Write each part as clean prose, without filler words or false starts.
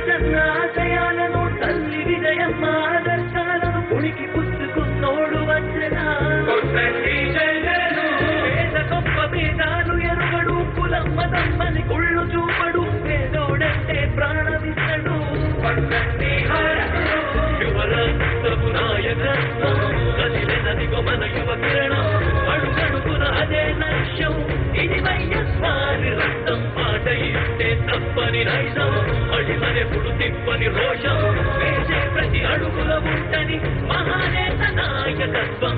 ఆశయాలను తల్లి విజయమ్మ ఆదర్శాలను పుణికి పుచ్చుకున్నోడు వచ్చనా పేద గొప్ప భేదాలు ఎరుగడు కులం మతమ్మని కుళ్ళు చూపడు పేదోడంటే ప్రాణమిస్తడు యువరక్తపు నాయకత్వం కదిలినదిగో మన యువ కిరణం అడుగడుగున అదే లక్ష్యం ఇది వైఎస్ఆర్ రక్తం పాట ఇస్తే తప్పని నైజం అడిమరెప్పుడు తిప్పని రోషం వేసే ప్రతి అడుగుల ఉంటని మహానేత నాయకత్వం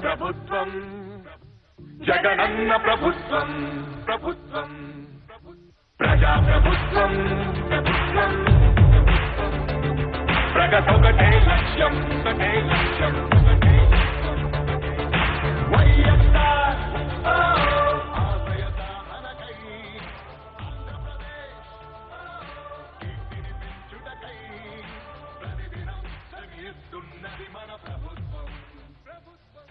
ప్రభుత్వం జగనన్న ప్రభుత్వం ప్రభుత్వం ప్రజా ప్రభుత్వం ప్రభుత్వం ప్రగతొకటే లక్ష్యం ఒకటే లక్ష్యం వైఎస్ఆర్ ఆశయ సాధనకై ఆంధ్రప్రదేశ్ కీర్తిని పెంచుటకై ప్రతిదినం శ్రమిస్తున్నది మన ప్రభుత్వం ప్రభుత్వం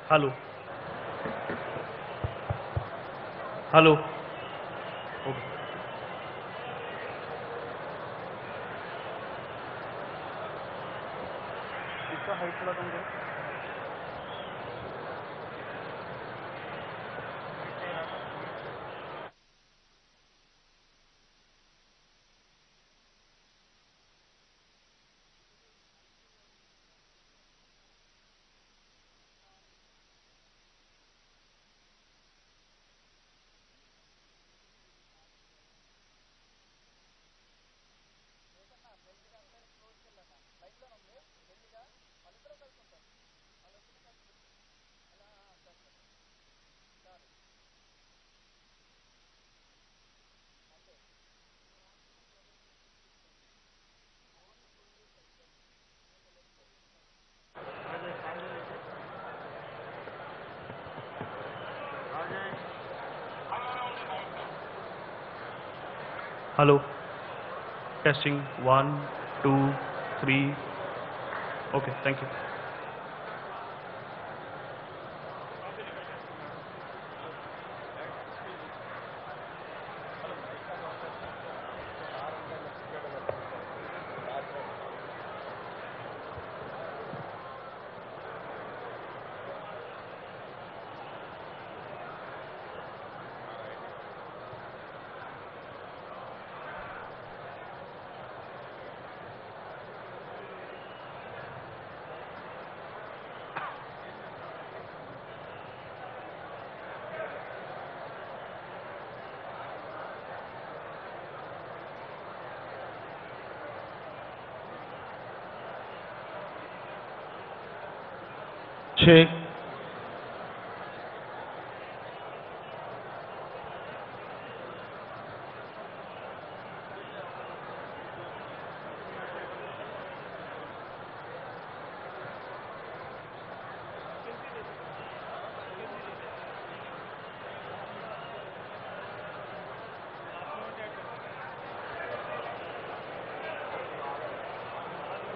हेलो हेलो ओके इसका हाइट थोड़ा कम करो hello testing 1 2 3 okay thank you Check.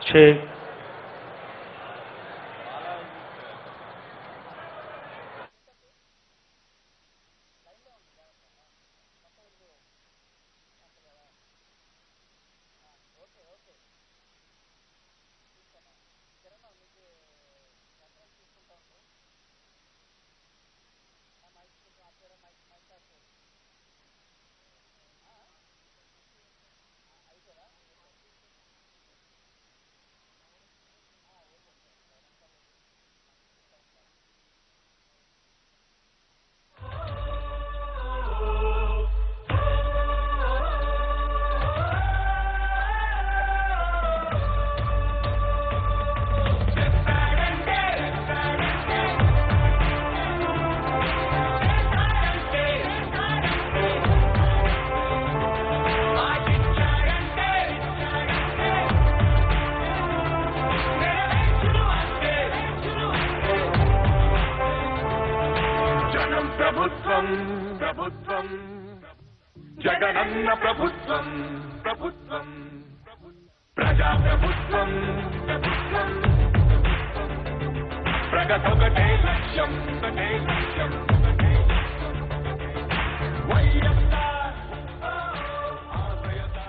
Check. జనం ప్రభుత్వం ప్రభుత్వం జగనన్న ప్రభుత్వం ప్రభుత్వం ప్రజా ప్రభుత్వం ప్రభుత్వం ప్రగతొకటే లక్ష్యం ఒకటే లక్ష్యం వైఎస్ఆర్ ఆశయసాధన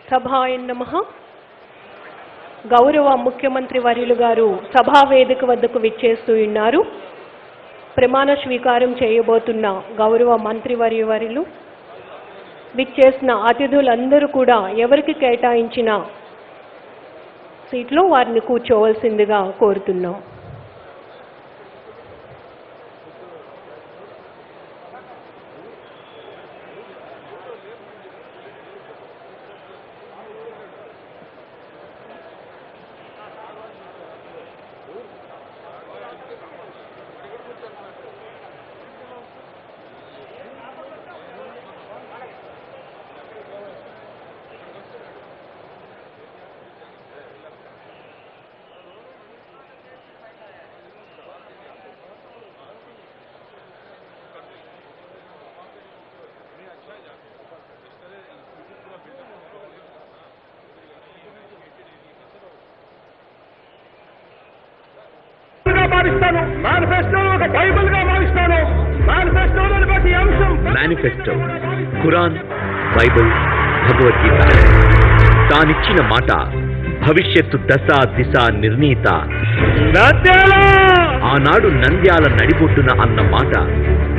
సభాయ నమః. గౌరవ ముఖ్యమంత్రి వర్యులు గారు సభా వేదిక వద్దకు విచ్చేస్తూ ఉన్నారు. ప్రమాణ స్వీకారం చేయబోతున్న గౌరవ మంత్రివర్యులు విచ్చేసిన అతిథులందరూ కూడా ఎవరికి కేటాయించిన సీట్లో వారిని కూర్చోవలసిందిగా కోరుతున్నాం. మారుస్తాను, మేనిఫెస్టోను ఒక బైబిల్ గా మారుస్తాను. మేనిఫెస్టోలోని ప్రతి అంశం మేనిఫెస్టో, ఖురాన్, బైబిల్, భగవద్గీత. తానిచ్చిన మాట భవిష్యత్తు దశ దిశ నిర్ణీత. ఆనాడు నంద్యాల నడిబొట్టున అన్న మాట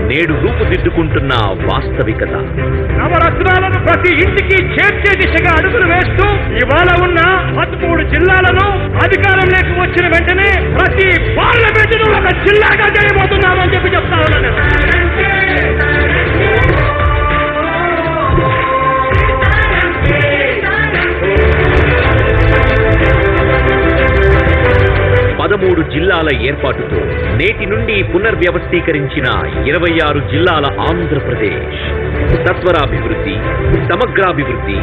నేడు రూపుదిద్దుకుంటున్న వాస్తవికత. నవరత్నాలను ప్రతి ఇంటికి చేర్చే దిశగా అడుగులు వేస్తూ ఇవాళ ఉన్న 13 జిల్లాలను అధికారంలోకి వచ్చిన వెంటనే ప్రతి పార్లమెంటును ఒక జిల్లాగా చేయబోతున్నామని చెప్పి చెప్తా ఉన్నాను. పదమూడు జిల్లాల ఏర్పాటుతో నేటి నుండి పునర్వ్యవస్థీకరించిన 26 జిల్లాల ఆంధ్రప్రదేశ్ సత్వరాభివృద్ధి, సమగ్రాభివృద్ధి,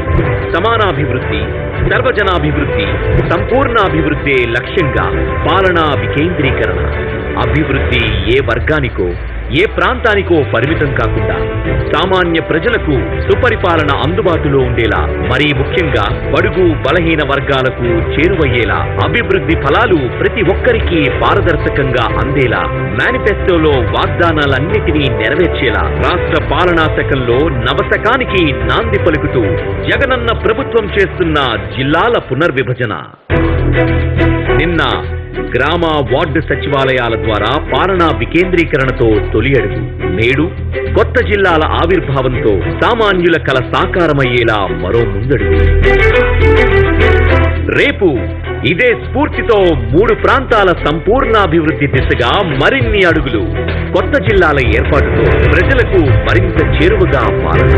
సమానాభివృద్ధి, సర్వజనాభివృద్ధి, సంపూర్ణాభివృద్ధి లక్ష్యంగా పాలనా వికేంద్రీకరణ. అభివృద్ధి ఏ వర్గానికో ఏ ప్రాంతానికో పరిమితం కాకుండా సామాన్య ప్రజలకు సుపరిపాలన అందుబాటులో ఉండేలా, మరీ ముఖ్యంగా బడుగు బలహీన వర్గాలకు చేరువయ్యేలా, అభివృద్ధి ఫలాలు ప్రతి ఒక్కరికి పారదర్శకంగా అందేలా, మేనిఫెస్టోలో వాగ్దానాలన్నిటినీ నెరవేర్చేలా రాష్ట్ర పాలనా శాఖల్లో నవశకానికి నాంది పలుకుతూ జగనన్న ప్రభుత్వం చేస్తున్న జిల్లాల పునర్విభజన. నిన్న గ్రామ వార్డు సచివాలయాల ద్వారా పాలనా వికేంద్రీకరణతో తొలి అడుగు. నేడు కొత్త జిల్లాల ఆవిర్భావంతో సామాన్యుల కల సాకారమయ్యేలా మరో ముందడుగు. రేపు ఇదే స్ఫూర్తితో 3 ప్రాంతాల సంపూర్ణాభివృద్ధి దిశగా మరిన్ని అడుగులు. కొత్త జిల్లాల ఏర్పాటుతో ప్రజలకు మరింత చేరువగా పాలన.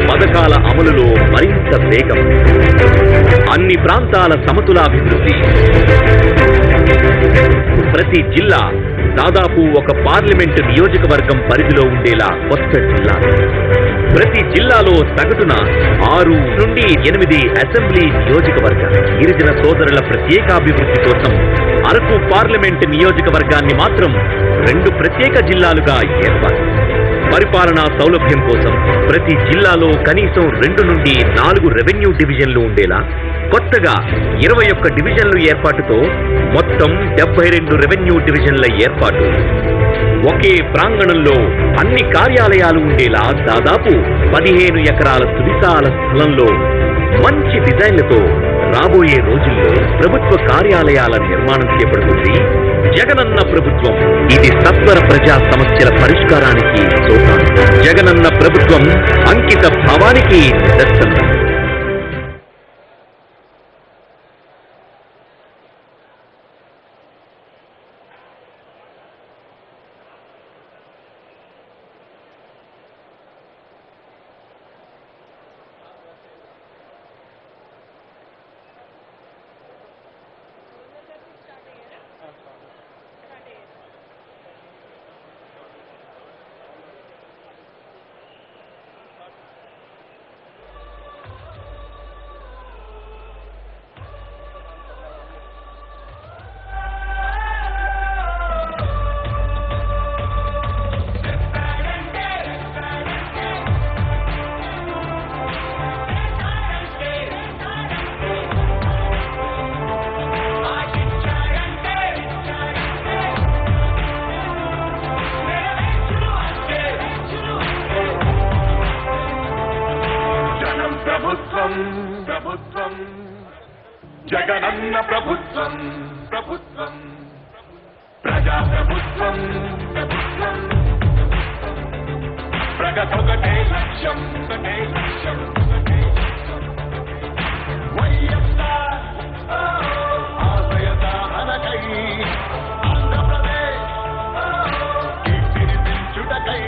పథకాల అమలులో మరింత వేగం. అన్ని ప్రాంతాల సమతులాభివృద్ధి. ప్రతి జిల్లా దాదాపు ఒక పార్లమెంటు నియోజకవర్గం పరిధిలో ఉండేలా కొత్త జిల్లా. ప్రతి జిల్లాలో సగటున 6 నుండి 8 అసెంబ్లీ నియోజకవర్గాలు. గిరిజన సోదరుల ప్రత్యేకాభివృద్ధి కోసం అరకు పార్లమెంటు నియోజకవర్గాన్ని మాత్రం 2 ప్రత్యేక జిల్లాలుగా ఏర్పాటు. పరిపాలనా సౌలభ్యం కోసం ప్రతి జిల్లాలో కనీసం 2 నుండి 4 రెవెన్యూ డివిజన్లు ఉండేలా కొత్తగా 21 డివిజన్లు ఏర్పాటుతో మొత్తం 72 రెవెన్యూ డివిజన్ల ఏర్పాటు. ఒకే ప్రాంగణంలో అన్ని కార్యాలయాలు ఉండేలా దాదాపు 15 ఎకరాల సువిశాల స్థలంలో మంచి డిజైన్లతో రాబోయే రోజుల్లో ప్రభుత్వ కార్యాలయాల నిర్మాణం చేపడుతుంది జగనన్న ప్రభుత్వం. ఇది సత్వర ప్రజా సమస్యల పరిష్కారానికి సోపానం. జగనన్న ప్రభుత్వం అంకిత భావానికి నిదర్శనం. ప్రభుత్వం జగనన్న ప్రభుత్వం ప్రభుత్వం ప్రజా ప్రభుత్వం ప్రభుత్వం ప్రగతొకటే లక్ష్యం ఒకటే లక్ష్యం వైఎస్ఆర్ ఆశయ సాధనకై ఆంధ్రప్రదేశ్ కీర్తిని పెంచుటకై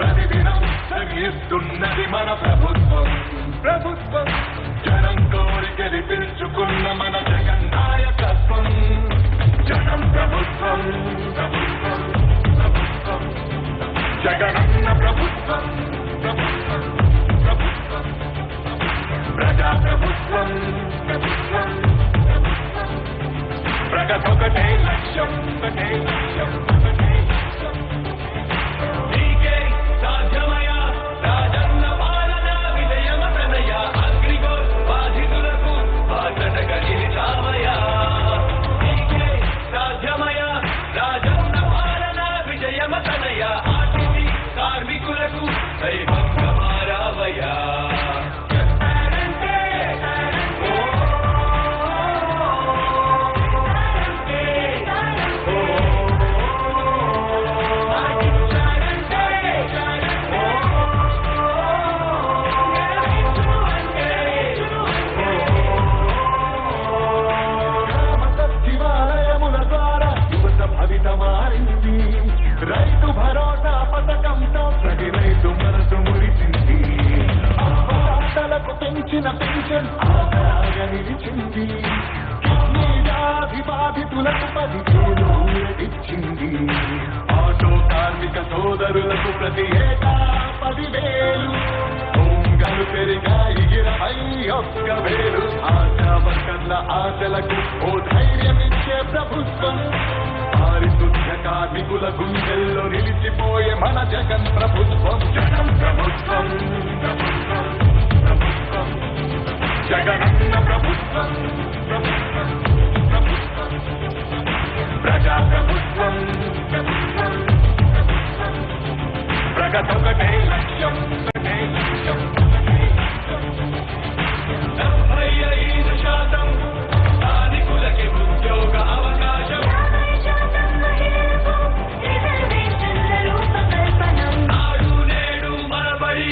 ప్రతిదినం శ్రమిస్తున్నది మన ప్రభుత్వం ప్రభుత్వం. జనం కోరి గెలిపించుకున్న మన జగన్ నాయకత్వం. జనం ప్రభుత్వం ప్రభుత్వం ప్రభుత్వం జగనన్న ప్రభుత్వం ప్రభుత్వం ప్రభుత్వం ప్రజా ప్రభుత్వం ప్రభుత్వం ప్రభుత్వం ప్రగతొకటే లక్ష్యం ఒకటే లక్ష్యం ఒకటే లక్ష్యం. నీకే సాధ్యమయ రాజన్న పాలన విజయమ ప్రణయ అగ్ని రైతు భరోసా పథకంతో ప్రతి రైతు మనసు మురిసింది. అప్పలకు పెంచిన పెన్షన్ ఆసరాగా నిలిచింది. కిడ్నీ వ్యాధి బాధితులకు 10,000 ఊరటిచ్చింది. ఆటో కార్మిక సోదరులకు ప్రతి ఏటా 10,000. హోంగాలు పెరిగాయి 21,000. ఆశా వర్కర్ల ఆశలకు ఓ ధైర్యమిచ్చే ప్రభుత్వం. పారిశుద్ధ కార్మికుల గుండెల్లో నిలిచిపోయే మన జగన్ ప్రభుత్వం. జగన్ ప్రభుత్వం, ప్రభుత్వం, ప్రభుత్వం, జగనన్న ప్రభుత్వం, ప్రభుత్వం, ప్రభుత్వం, ప్రజా ప్రభుత్వం, ప్రభుత్వం, ప్రభుత్వం, ప్రగతొకటే లక్ష్యం, ఒకటే లక్ష్యం, ఒకటే లక్ష్యం. 75% స్థానికులకి ఉద్యోగ అవకాశం. నాడు నేడు మనబడి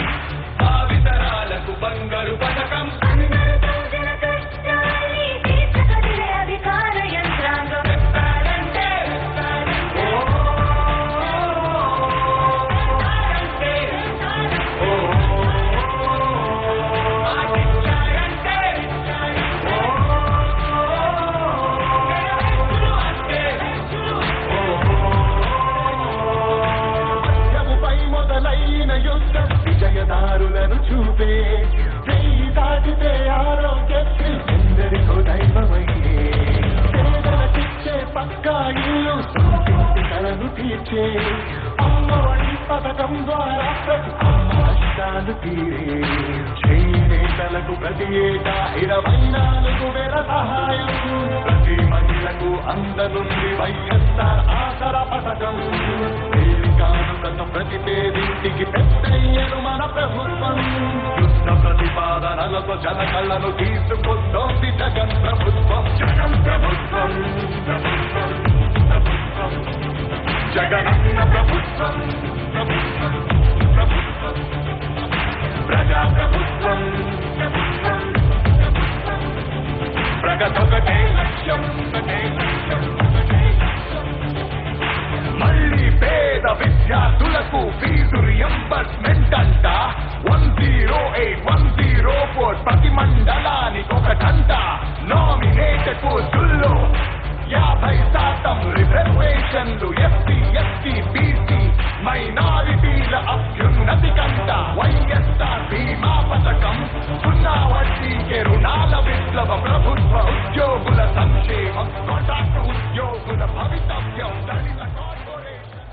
భావితరాలకు బంగారు పథకం. అధికార యంత్రాంగం విజయదారులను చూపే చెయ్యి దాటితే ఆరోగ్యశ్రీ ఎందరికో దైవమయ్యే. పేదలకిచ్చే పక్కా ఇల్లు సొంతింటి కలను తీర్చే అమ్మఒడి పథకం ద్వారా ప్రతి అమ్మ కష్టాలు తీరే. చేనేతలకు ప్రతి ఏటా 24,000 సహాయం. ప్రతి మహిళకు అందనుంది వైఎస్ఆర్ ఆసరా పథకం. కానుకను ప్రతి పేదింటికి పెద్దయ్యను మన ప్రభుత్వం. యుద్ధ ప్రతిపాదనలతో జనకళ్ళను తీసుకొస్తోంది జగన్ ప్రభుత్వం. జగన్ ప్రభుత్వం, ప్రభుత్వం, ప్రభుత్వం, జగనన్న ప్రభుత్వం, ప్రభుత్వం, ప్రభుత్వం, ప్రజా ప్రభుత్వం, ప్రభుత్వం, ప్రభుత్వం, ప్రగతొకటే లక్ష్యం, ఒకటే లక్ష్యం, ఒకటే లక్ష్యం. మళ్ళీ పేద విద్యార్థులకు ఫీజు రియంబర్స్మెంట్ అంట. 108, 104 ప్రతి మండలానికి ఒకటంట. నామినేటెడ్ పోస్టుల్లో 50% రిజర్వేషన్లు. ఎస్సీ, ఎస్టీ, బీసీ మైనారిటీల అభ్యున్నతి కంట. వైఎస్ఆర్ బీమా పథకం. 0 వడ్డీకే రుణాల విప్లవ ప్రభుత్వ. ఉద్యోగుల సంక్షేమం. కాంట్రాక్టు ఉద్యోగుల భవితవ్యం. దళిత కార్పొరేషన్.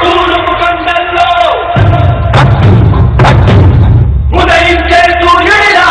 తూర్పు కొండల్లో ఉదయించే సూర్యుడిలా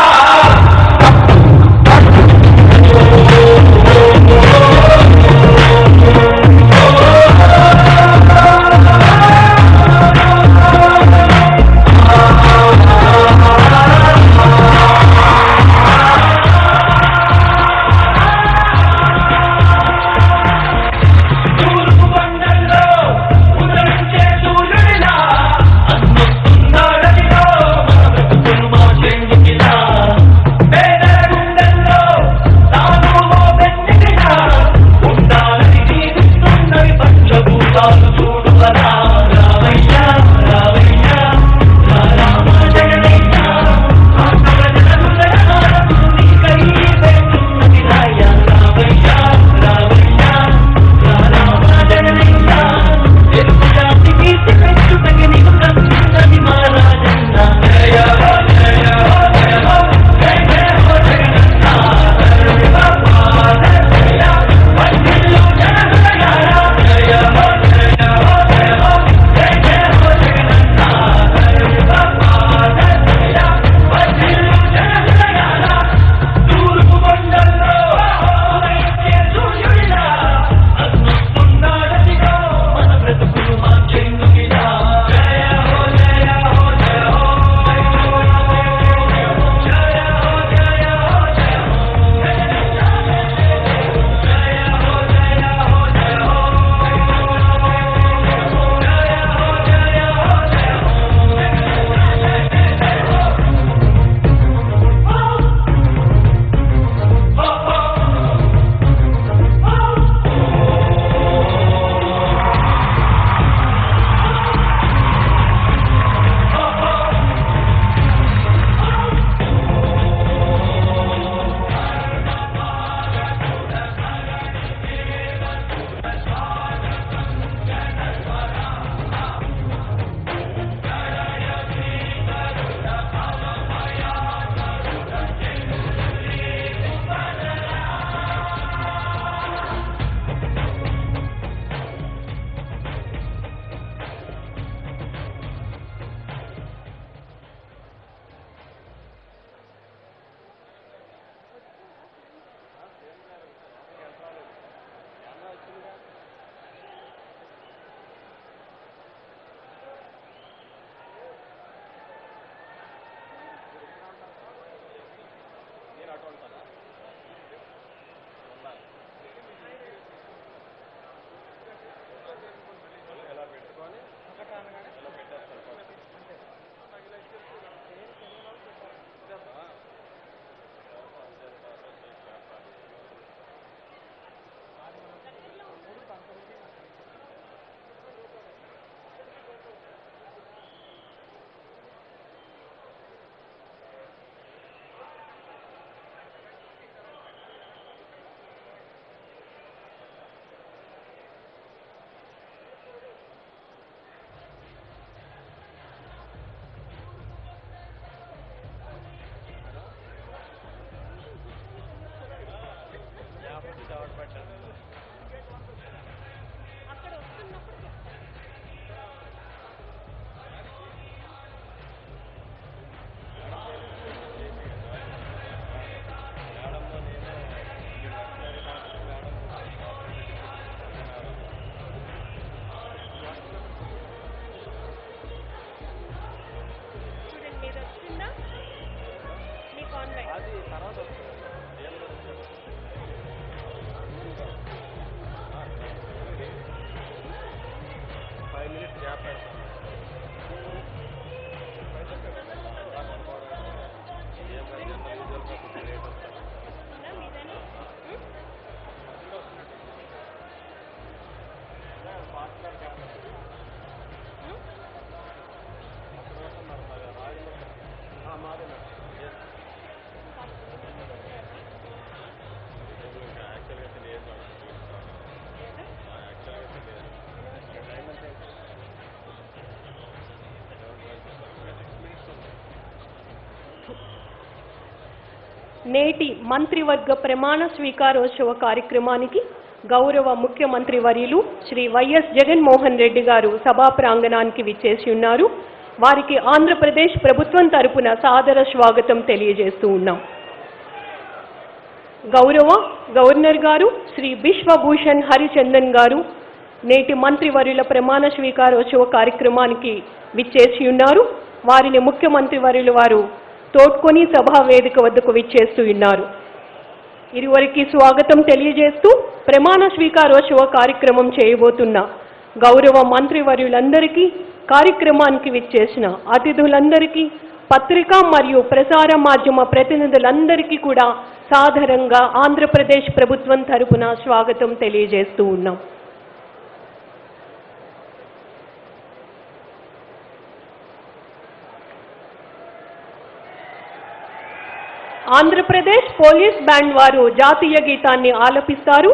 నేటి మంత్రివర్గ ప్రమాణ స్వీకారోత్సవ కార్యక్రమానికి గౌరవ ముఖ్యమంత్రి వర్యులు శ్రీ వైఎస్ జగన్మోహన్ రెడ్డి గారు సభా ప్రాంగణానికి విచ్చేసి ఉన్నారు. వారికి ఆంధ్రప్రదేశ్ ప్రభుత్వం తరపున సాదర స్వాగతం తెలియజేస్తూ ఉన్నాం. గౌరవ గవర్నర్ గారు శ్రీ బిశ్వభూషణ్ హరిచందన్ గారు నేటి మంత్రివర్యుల ప్రమాణ స్వీకారోత్సవ కార్యక్రమానికి విచ్చేసి ఉన్నారు. వారిని ముఖ్యమంత్రి వర్యులు వారు తోడ్కొని సభా వేదిక వద్దకు విచ్చేస్తూ ఉన్నారు. ఇరువురికి స్వాగతం తెలియజేస్తూ ప్రమాణ స్వీకారోత్సవ కార్యక్రమం చేయబోతున్న గౌరవ మంత్రివర్యులందరికీ, కార్యక్రమానికి విచ్చేసిన అతిథులందరికీ, పత్రికా మరియు ప్రసార మాధ్యమ ప్రతినిధులందరికీ కూడా సాదరంగా ఆంధ్రప్రదేశ్ ప్రభుత్వం తరపున స్వాగతం తెలియజేస్తూ ఉన్నాం. ఆంధ్రప్రదేశ్ పోలీస్ బ్యాండ్ వారు జాతీయ గీతాన్ని ఆలపిస్తారు.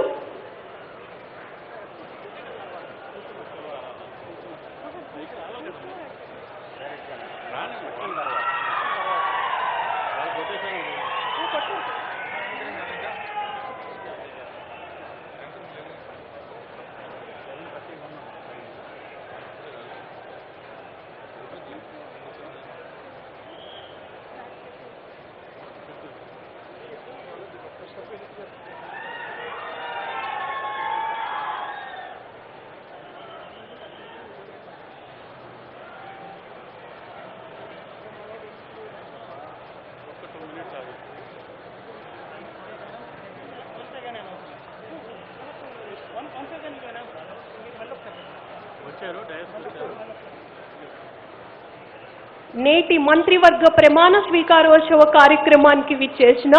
నేటి మంత్రివర్గ ప్రమాణ స్వీకారోత్సవ కార్యక్రమానికి విచ్చేసిన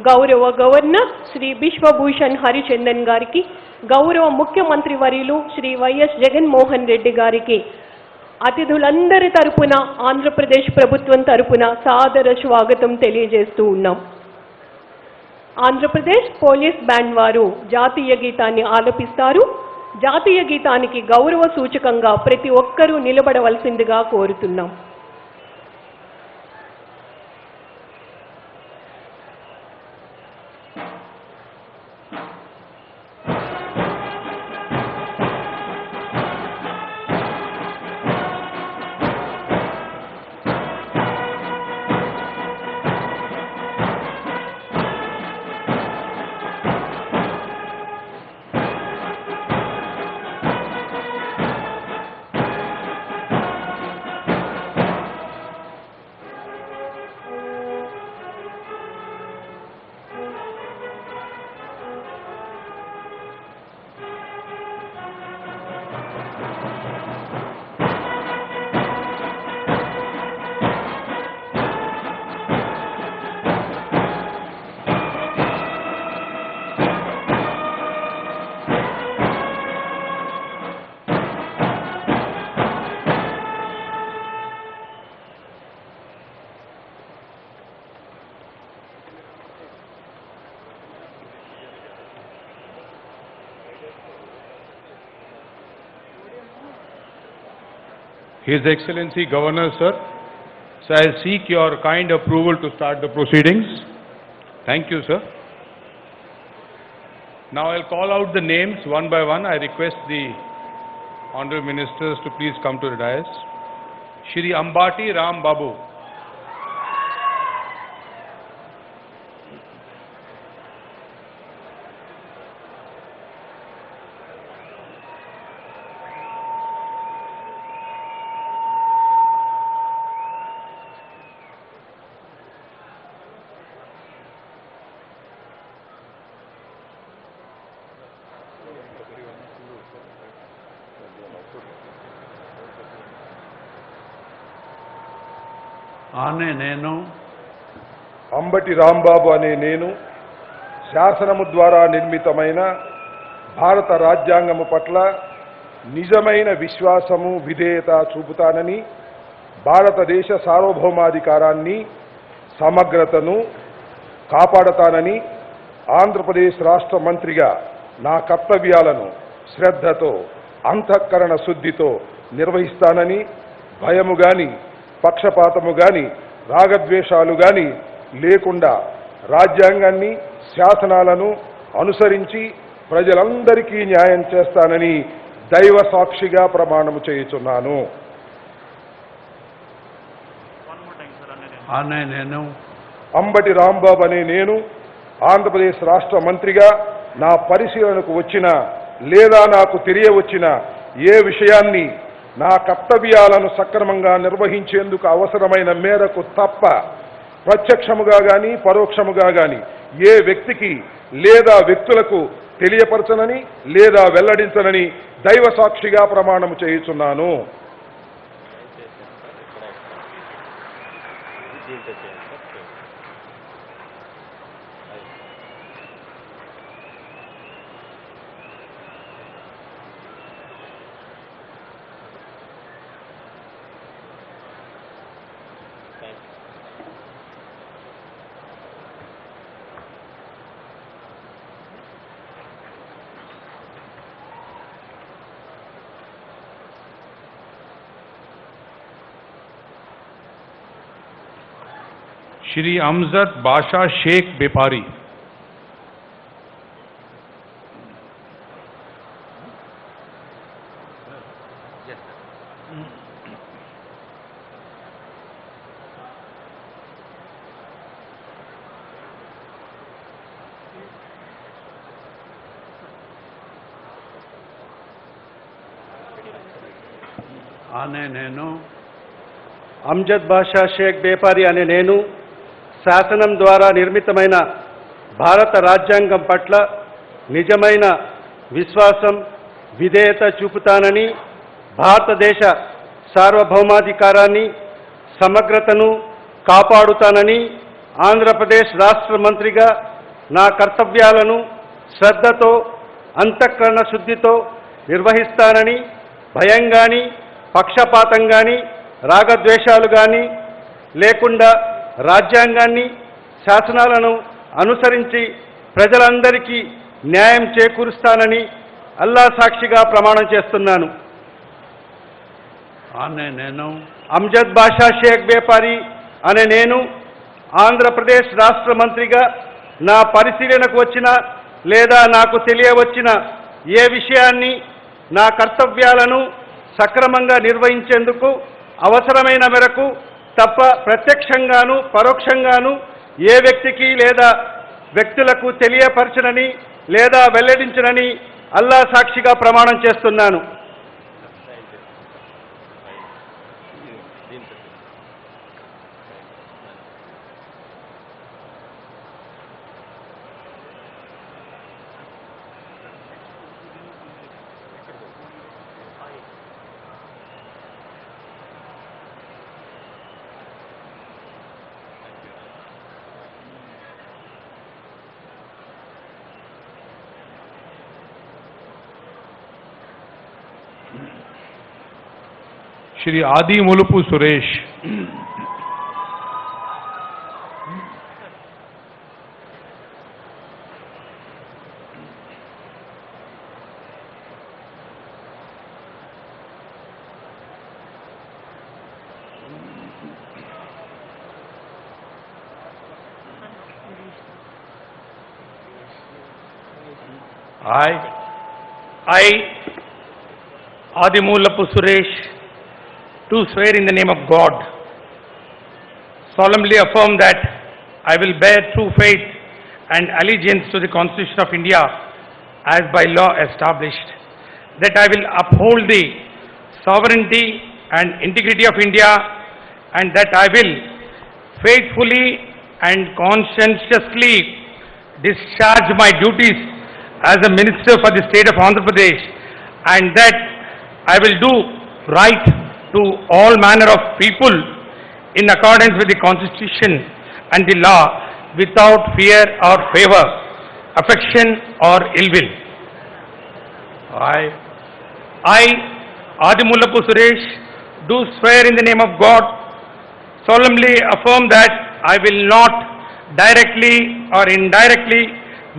గౌరవ గవర్నర్ శ్రీ బిశ్వభూషణ్ హరిచందన్ గారికి, గౌరవ ముఖ్యమంత్రి వర్యులు శ్రీ వైఎస్ జగన్మోహన్ రెడ్డి గారికి అతిథులందరి తరపున ఆంధ్రప్రదేశ్ ప్రభుత్వం తరపున సాదర స్వాగతం తెలియజేస్తూ ఉన్నాం. ఆంధ్రప్రదేశ్ పోలీస్ బ్యాండ్ వారు జాతీయ గీతాన్ని ఆలపిస్తారు. జాతీయ గీతానికి గౌరవ సూచకంగా ప్రతి ఒక్కరూ నిలబడవలసిందిగా కోరుతున్నాం. His Excellency Governor, sir. So I seek your kind approval to start the proceedings. Thank you, sir. Now I'll call out the names one by one. I request the honorable ministers to please come to the dais. Shri Ambati Ram Babu. ఆనే నేను అంబటి రాంబాబు అనే నేను శాసనము ద్వారా నిర్మితమైన భారత రాజ్యాంగము పట్ల నిజమైన విశ్వాసము విధేయత చూపుతానని, భారతదేశ సార్వభౌమాధికారాన్ని సమగ్రతను కాపాడతానని, ఆంధ్రప్రదేశ్ రాష్ట్ర మంత్రిగా నా కర్తవ్యాలను శ్రద్ధతో అంతఃకరణ శుద్ధితో నిర్వహిస్తానని, భయము గాని పక్షపాతము గాని రాగద్వేషాలు గాని లేకుండా రాజ్యాంగాన్ని శాసనాలను అనుసరించి ప్రజలందరికీ న్యాయం చేస్తానని దైవ సాక్షిగా ప్రమాణము చేయుచున్నాను. ఆనే నేను అంబటి రాంబాబు అనే నేను ఆంధ్రప్రదేశ్ రాష్ట్ర మంత్రిగా నా పరిశీలనకు వచ్చిన లేదా నాకు తెలియవచ్చిన ఏ విషయాన్ని నా కర్తవ్యాలను సక్రమంగా నిర్వహించేందుకు అవసరమైన మేరకు తప్ప ప్రత్యక్షముగా గాని పరోక్షముగా గాని ఏ వ్యక్తికి లేదా వ్యక్తులకు తెలియపరచనని లేదా వెల్లడించనని దైవ సాక్షిగా ప్రమాణము చేయుచున్నాను. Shri Amjad Basha Sheikh Bepari. ఆనే నేను అమ్జద్ బాషా షేక్ బేపారి అనే నేను శాసనం ద్వారా నిర్మితమైన భారత రాజ్యాంగం పట్ల నిజమైన విశ్వాసం విధేయత చూపుతానని, భారతదేశ సార్వభౌమాధికారాన్ని సమగ్రతను కాపాడుతానని, ఆంధ్రప్రదేశ్ రాష్ట్ర మంత్రిగా నా కర్తవ్యాలను శ్రద్ధతో అంతఃకరణ శుద్ధితో నిర్వహిస్తానని, భయం గాని పక్షపాతం గాని రాగద్వేషాలు గాని లేకుండా రాజ్యాంగాన్ని శాసనాలను అనుసరించి ప్రజలందరికీ న్యాయం చేకూరుస్తానని అల్లా సాక్షిగా ప్రమాణం చేస్తున్నాను. ఆనే నేను అమ్జద్ బాషా షేక్ బేపారి అనే నేను ఆంధ్రప్రదేశ్ రాష్ట్ర మంత్రిగా నా పరిశీలనకు వచ్చిన లేదా నాకు తెలియవచ్చిన ఏ విషయాన్ని నా కర్తవ్యాలను సక్రమంగా నిర్వహించేందుకు అవసరమైన మేరకు తప్ప ప్రత్యక్షంగాను పరోక్షంగాను ఏ వ్యక్తికి లేదా వ్యక్తులకు తెలియపరచనని లేదా వెల్లడించనని అల్లా సాక్షిగా ప్రమాణం చేస్తున్నాను. Shri Adi Mulupu Suresh. I, Adimulapu Suresh, do swear in the name of God, solemnly affirm that I will bear true faith and allegiance to the Constitution of India as by law established, that I will uphold the sovereignty and integrity of India, and that I will faithfully and conscientiously discharge my duties as a minister for the state of Andhra Pradesh, and that I will do right to all manner of people in accordance with the Constitution and the law without fear or favor, affection or ill will. I, Adimulapu Suresh, do swear in the name of God, solemnly affirm that I will not directly or indirectly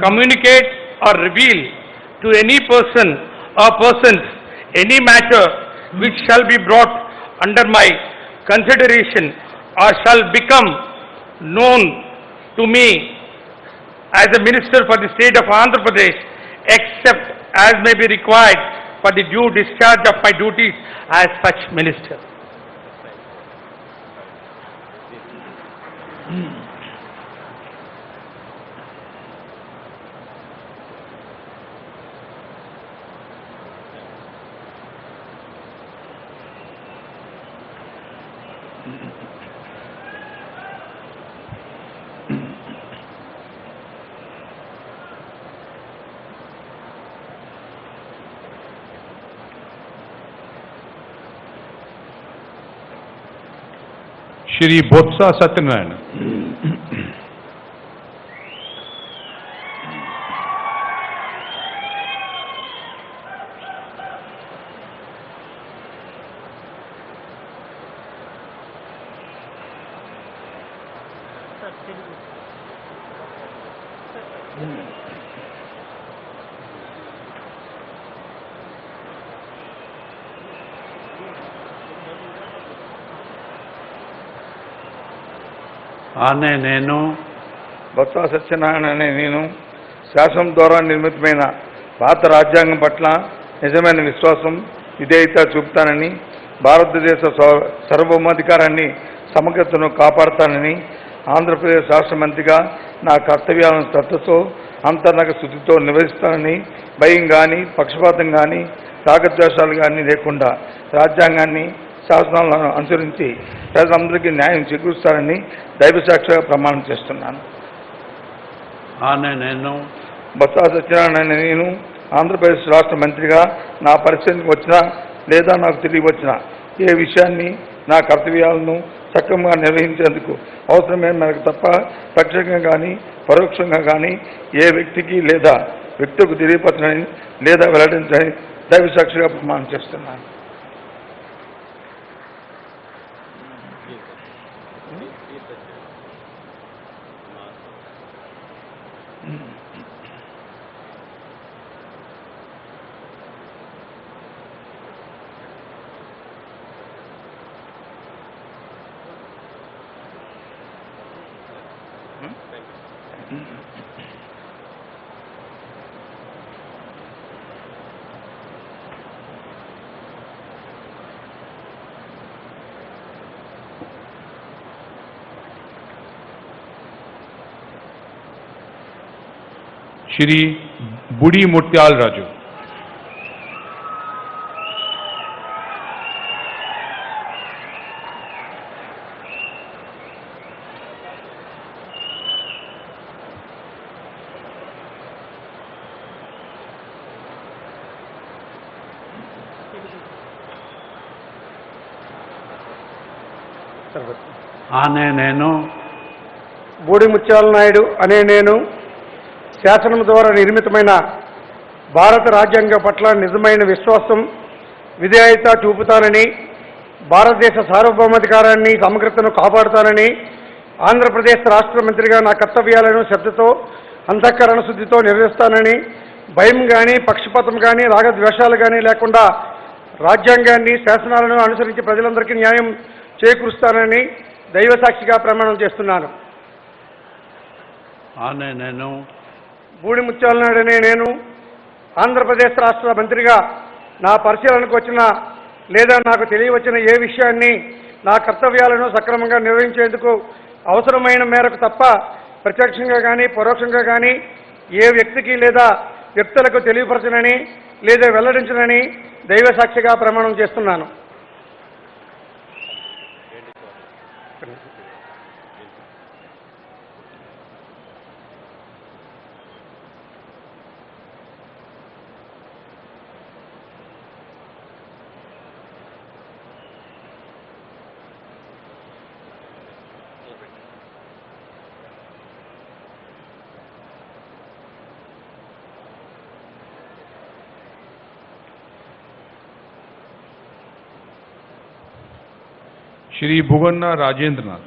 communicate or reveal to any person or persons any matter which shall be brought under my consideration or shall become known to me as a minister for the state of Andhra Pradesh, except as may be required for the due discharge of my duties as such minister. Shri Botsa Satyanarayana. ఆనే నేను బొత్స సత్యనారాయణ అనే నేను శాసనం ద్వారా నిర్మితమైన భారత రాజ్యాంగం పట్ల నిజమైన విశ్వాసం విధేయత చూపుతానని, భారతదేశ సార్వభౌమాధికారాన్ని సమగ్రతను కాపాడుతానని, ఆంధ్రప్రదేశ్ రాష్ట్ర మంత్రిగా నా కర్తవ్యాలను శ్రద్ధతో అంతర్గత శుద్ధితో నిర్వహిస్తానని, భయం కానీ పక్షపాతం కానీ రాగద్వేషాలు కానీ లేకుండా రాజ్యాంగాన్ని శాసనాలను అనుసరించి ప్రజలందరికీ న్యాయం చేకూరుస్తానని దైవసాక్షిగా ప్రమాణం చేస్తున్నాను. ఆనే నేను బొత్స సత్యనారాయణ నేను ఆంధ్రప్రదేశ్ రాష్ట్ర మంత్రిగా నా పరిస్థితికి వచ్చినా లేదా నాకు తిరిగి వచ్చిన ఏ విషయాన్ని నా కర్తవ్యాలను సక్రమంగా నిర్వహించేందుకు అవసరమైన మేరకు తప్ప ప్రత్యక్షంగా కానీ పరోక్షంగా కానీ ఏ వ్యక్తికి లేదా వ్యక్తులకు తెలియపరచని లేదా వెల్లడించని దైవసాక్షిగా ప్రమాణం చేస్తున్నాను. Shri Budi Mutyal Raju. ఆనే నేను బూడి ముత్యాల నాయుడు అనే నేను శాసనం ద్వారా నిర్మితమైన భారత రాజ్యాంగం పట్ల నిజమైన విశ్వాసం విధేయత చూపుతానని, భారతదేశ సార్వభౌమాధికారాన్ని సమగ్రతను కాపాడుతానని, ఆంధ్రప్రదేశ్ రాష్ట్ర మంత్రిగా నా కర్తవ్యాలను శ్రద్ధతో అంతఃకరణ శుద్ధితో నిర్వహిస్తానని, భయం కానీ పక్షపాతం కానీ రాగద్వేషాలు కానీ లేకుండా రాజ్యాంగాన్ని శాసనాలను అనుసరించి ప్రజలందరికీ న్యాయం చేకూరుస్తానని దైవసాక్షిగా ప్రమాణం చేస్తున్నాను. ఆనే నేను బూడి ముత్యాల నాయుడు అనే నేను ఆంధ్రప్రదేశ్ రాష్ట్ర మంత్రిగా నా పరిశీలనకు వచ్చిన లేదా నాకు తెలియవచ్చిన ఏ విషయాన్ని నా కర్తవ్యాలను సక్రమంగా నిర్వహించేందుకు అవసరమైన మేరకు తప్ప ప్రత్యక్షంగా కానీ పరోక్షంగా కానీ ఏ వ్యక్తికి లేదా వ్యక్తులకు తెలియపరచనని లేదా వెల్లడించనని దైవ సాక్షిగా ప్రమాణం చేస్తున్నాను. श्री भुवन्ना राजेंद्रनाथ।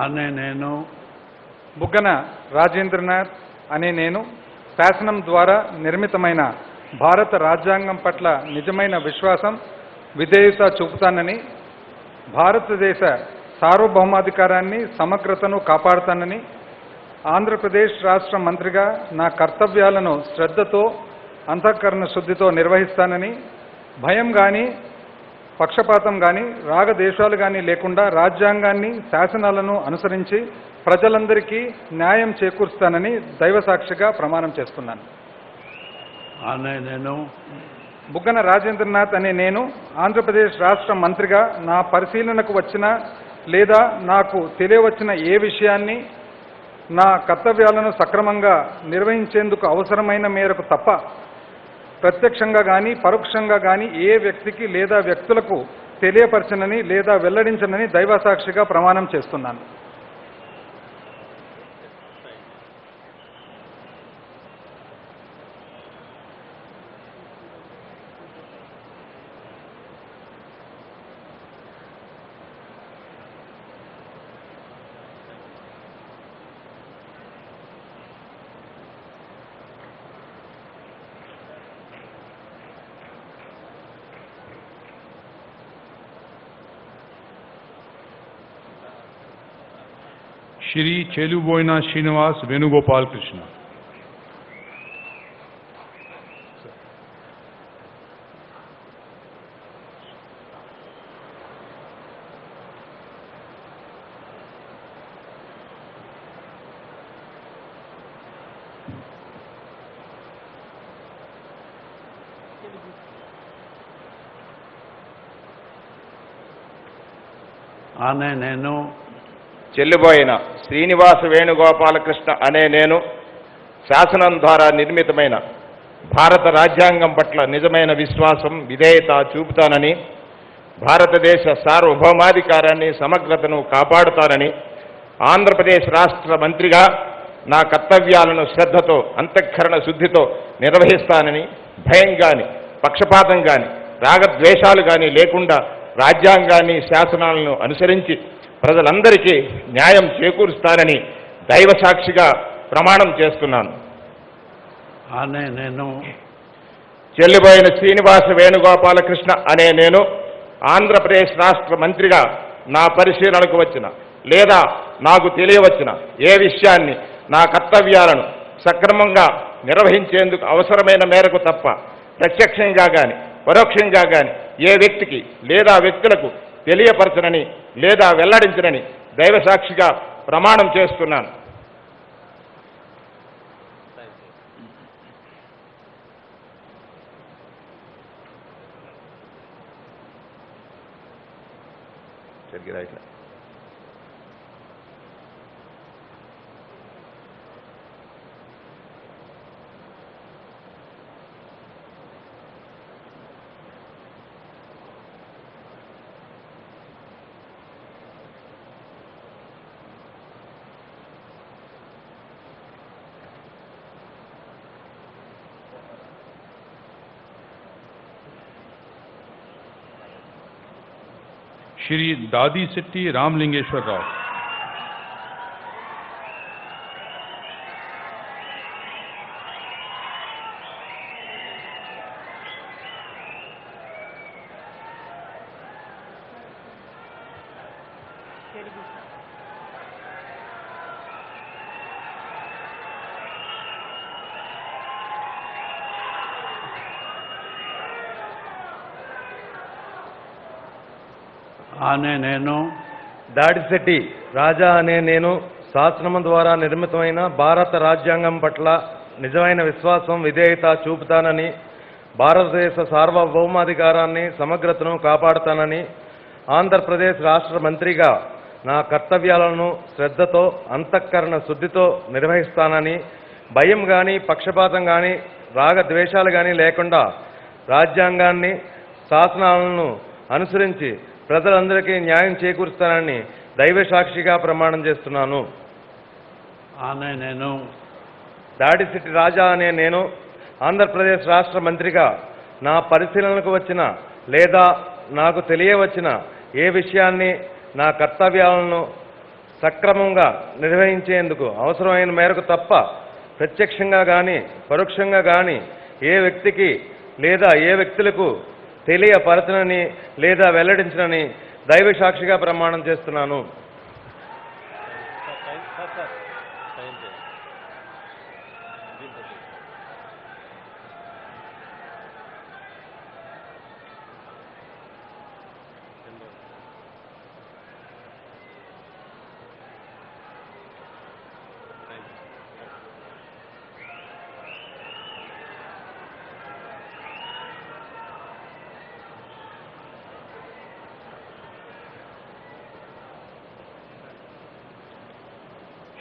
ఆనే నేను బుగ్గన రాజేంద్రనాథ్ అనే నేను శాసనం ద్వారా నిర్మితమైన భారత రాజ్యాంగం పట్ల నిజమైన విశ్వాసం విధేయత చూపుతానని, భారతదేశ సార్వభౌమాధికారాన్ని సమగ్రతను కాపాడుతానని, ఆంధ్రప్రదేశ్ రాష్ట్ర మంత్రిగా నా కర్తవ్యాలను శ్రద్ధతో అంతఃకరణ శుద్ధితో నిర్వహిస్తానని, భయం కానీ పక్షపాతం కానీ రాగదేశాలు కానీ లేకుండా రాజ్యాంగాన్ని శాసనాలను అనుసరించి ప్రజలందరికీ న్యాయం చేకూరుస్తానని దైవసాక్షిగా ప్రమాణం చేస్తున్నాను. ఆనే నేను బుగ్గన రాజేంద్రనాథ్ అనే నేను ఆంధ్రప్రదేశ్ రాష్ట్ర మంత్రిగా నా పరిశీలనకు వచ్చిన లేదా నాకు తెలియవచ్చిన ఏ విషయాన్ని నా కర్తవ్యాలను సక్రమంగా నిర్వహించేందుకు అవసరమైన మేరకు తప్ప ప్రత్యక్షంగా కానీ పరోక్షంగా కానీ ఏ వ్యక్తికి లేదా వ్యక్తులకు తెలియపరచనని లేదా వెల్లడించనని దైవసాక్షిగా ప్రమాణం చేస్తున్నాను. श्री चेलुबोइना श्रीनिवास वेणुगोपाल कृष्ण। ఆనే నేను చెల్లిబోయిన శ్రీనివాస వేణుగోపాలకృష్ణ అనే నేను శాసనం ద్వారా నిర్మితమైన భారత రాజ్యాంగం పట్ల నిజమైన విశ్వాసం విధేయత చూపుతానని, భారతదేశ సార్వభౌమాధికారాన్ని సమగ్రతను కాపాడుతానని, ఆంధ్రప్రదేశ్ రాష్ట్ర మంత్రిగా నా కర్తవ్యాలను శ్రద్ధతో అంతఃకరణ శుద్ధితో నిర్వహిస్తానని, భయం కానీ పక్షపాతం కానీ రాగద్వేషాలు కానీ లేకుండా రాజ్యాంగాన్ని శాసనాలను అనుసరించి ప్రజలందరికీ న్యాయం చేకూరుస్తానని దైవసాక్షిగా ప్రమాణం చేస్తున్నాను. ఆనే నేను చెల్లిబోయిన శ్రీనివాస వేణుగోపాలకృష్ణ అనే నేను ఆంధ్రప్రదేశ్ రాష్ట్ర మంత్రిగా నా పరిశీలనకు వచ్చిన లేదా నాకు తెలియవచ్చిన ఏ విషయాన్ని నా కర్తవ్యాలను సక్రమంగా నిర్వహించేందుకు అవసరమైన మేరకు తప్ప ప్రత్యక్షంగా కానీ పరోక్షంగా కానీ ఏ వ్యక్తికి లేదా వ్యక్తులకు తెలియపరచనని లేదా వెల్లడించనని దైవసాక్షిగా ప్రమాణం చేస్తున్నాను. श्री दादी सिट्टी रामलिंगेश्वर राव। ఆనే నేను దాడిశెట్టి రాజా అనే నేను శాసనము ద్వారా నిర్మితమైన భారత రాజ్యాంగం పట్ల నిజమైన విశ్వాసం విధేయత చూపుతానని, భారతదేశ సార్వభౌమాధికారాన్ని సమగ్రతను కాపాడుతానని, ఆంధ్రప్రదేశ్ రాష్ట్ర మంత్రిగా నా కర్తవ్యాలను శ్రద్ధతో అంతఃకరణ శుద్ధితో నిర్వహిస్తానని, భయం కానీ పక్షపాతం కానీ రాగద్వేషాలు కానీ లేకుండా రాజ్యాంగాన్ని శాసనాలను అనుసరించి ప్రజలందరికీ న్యాయం చేకూరుస్తానని దైవ సాక్షిగా ప్రమాణం చేస్తున్నాను. ఆనే నేను దాడిశెట్టి రాజా అనే నేను ఆంధ్రప్రదేశ్ రాష్ట్ర మంత్రిగా నా పరిశీలనకు వచ్చిన లేదా నాకు తెలియవచ్చిన ఏ విషయాన్ని నా కర్తవ్యాలను సక్రమంగా నిర్వహించేందుకు అవసరమైన మేరకు తప్ప ప్రత్యక్షంగా కానీ పరోక్షంగా కానీ ఏ వ్యక్తికి లేదా ఏ వ్యక్తులకు తెలియపరచనని లేదా వెల్లడించనని దైవ సాక్షిగా ప్రమాణం చేస్తున్నాను.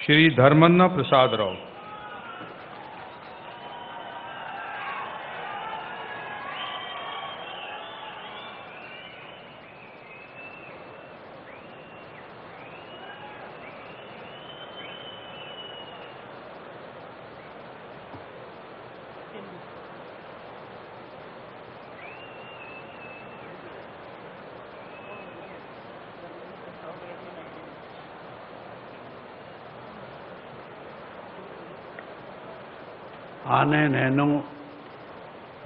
श्री धर्मन्ना प्रसाद राव। ఆనే నేను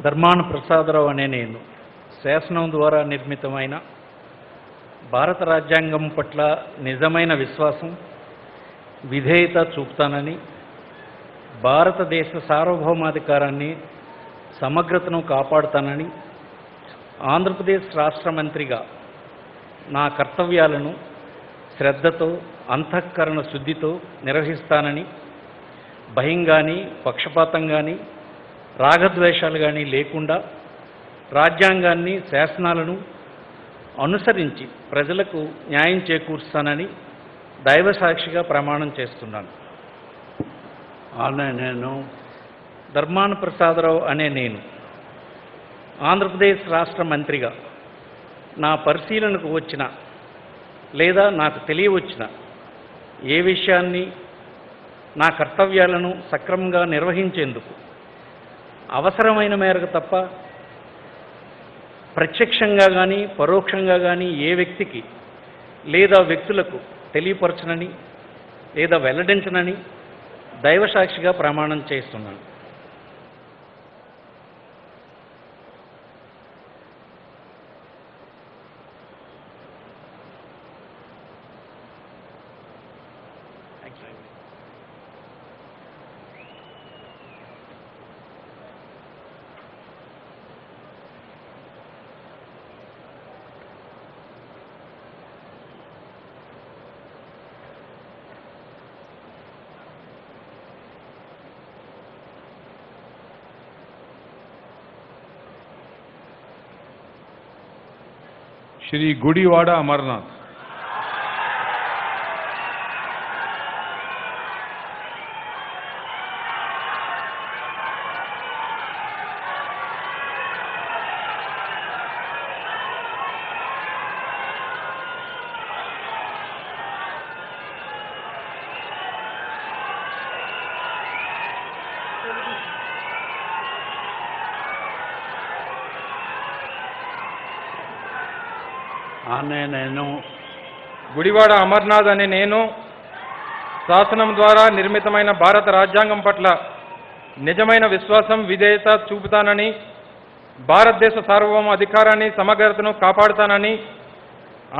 ధర్మాన ప్రసాదరావు అనే నేను శాసనం ద్వారా నిర్మితమైన భారత రాజ్యాంగం పట్ల నిజమైన విశ్వాసం విధేయత చూపుతానని, భారతదేశ సార్వభౌమాధికారాన్ని సమగ్రతను కాపాడుతానని, ఆంధ్రప్రదేశ్ రాష్ట్ర మంత్రిగా నా కర్తవ్యాలను శ్రద్ధతో అంతఃకరణ శుద్ధితో నిర్వహిస్తానని, భయం కానీ పక్షపాతం కానీ రాగద్వేషాలు కానీ లేకుండా రాజ్యాంగాన్ని శాసనాలను అనుసరించి ప్రజలకు న్యాయం చేకూరుస్తానని దైవ సాక్షిగా ప్రమాణం చేస్తున్నాను. ఆనే నేను ధర్మాన ప్రసాదరావు అనే నేను ఆంధ్రప్రదేశ్ రాష్ట్ర మంత్రిగా నా పరిశీలనకు వచ్చిన లేదా నాకు తెలియవచ్చిన ఏ విషయాన్ని నా కర్తవ్యాలను సక్రమంగా నిర్వహించేందుకు అవసరమైన మేరకు తప్ప ప్రత్యక్షంగా కానీ పరోక్షంగా కానీ ఏ వ్యక్తికి లేదా వ్యక్తులకు తెలియపరచనని లేదా వెల్లడించనని దైవ సాక్షిగా ప్రమాణం చేస్తున్నాను. श्री गुड़ीवाड़ा अमरनाथ। అనే నేను గుడివాడ అమర్నాథ్ అనే నేను శాసనం ద్వారా నిర్మితమైన భారత రాజ్యాంగం పట్ల నిజమైన విశ్వాసం విధేయత చూపుతానని, భారతదేశ సార్వభౌమ అధికారాన్ని సమగ్రతను కాపాడుతానని,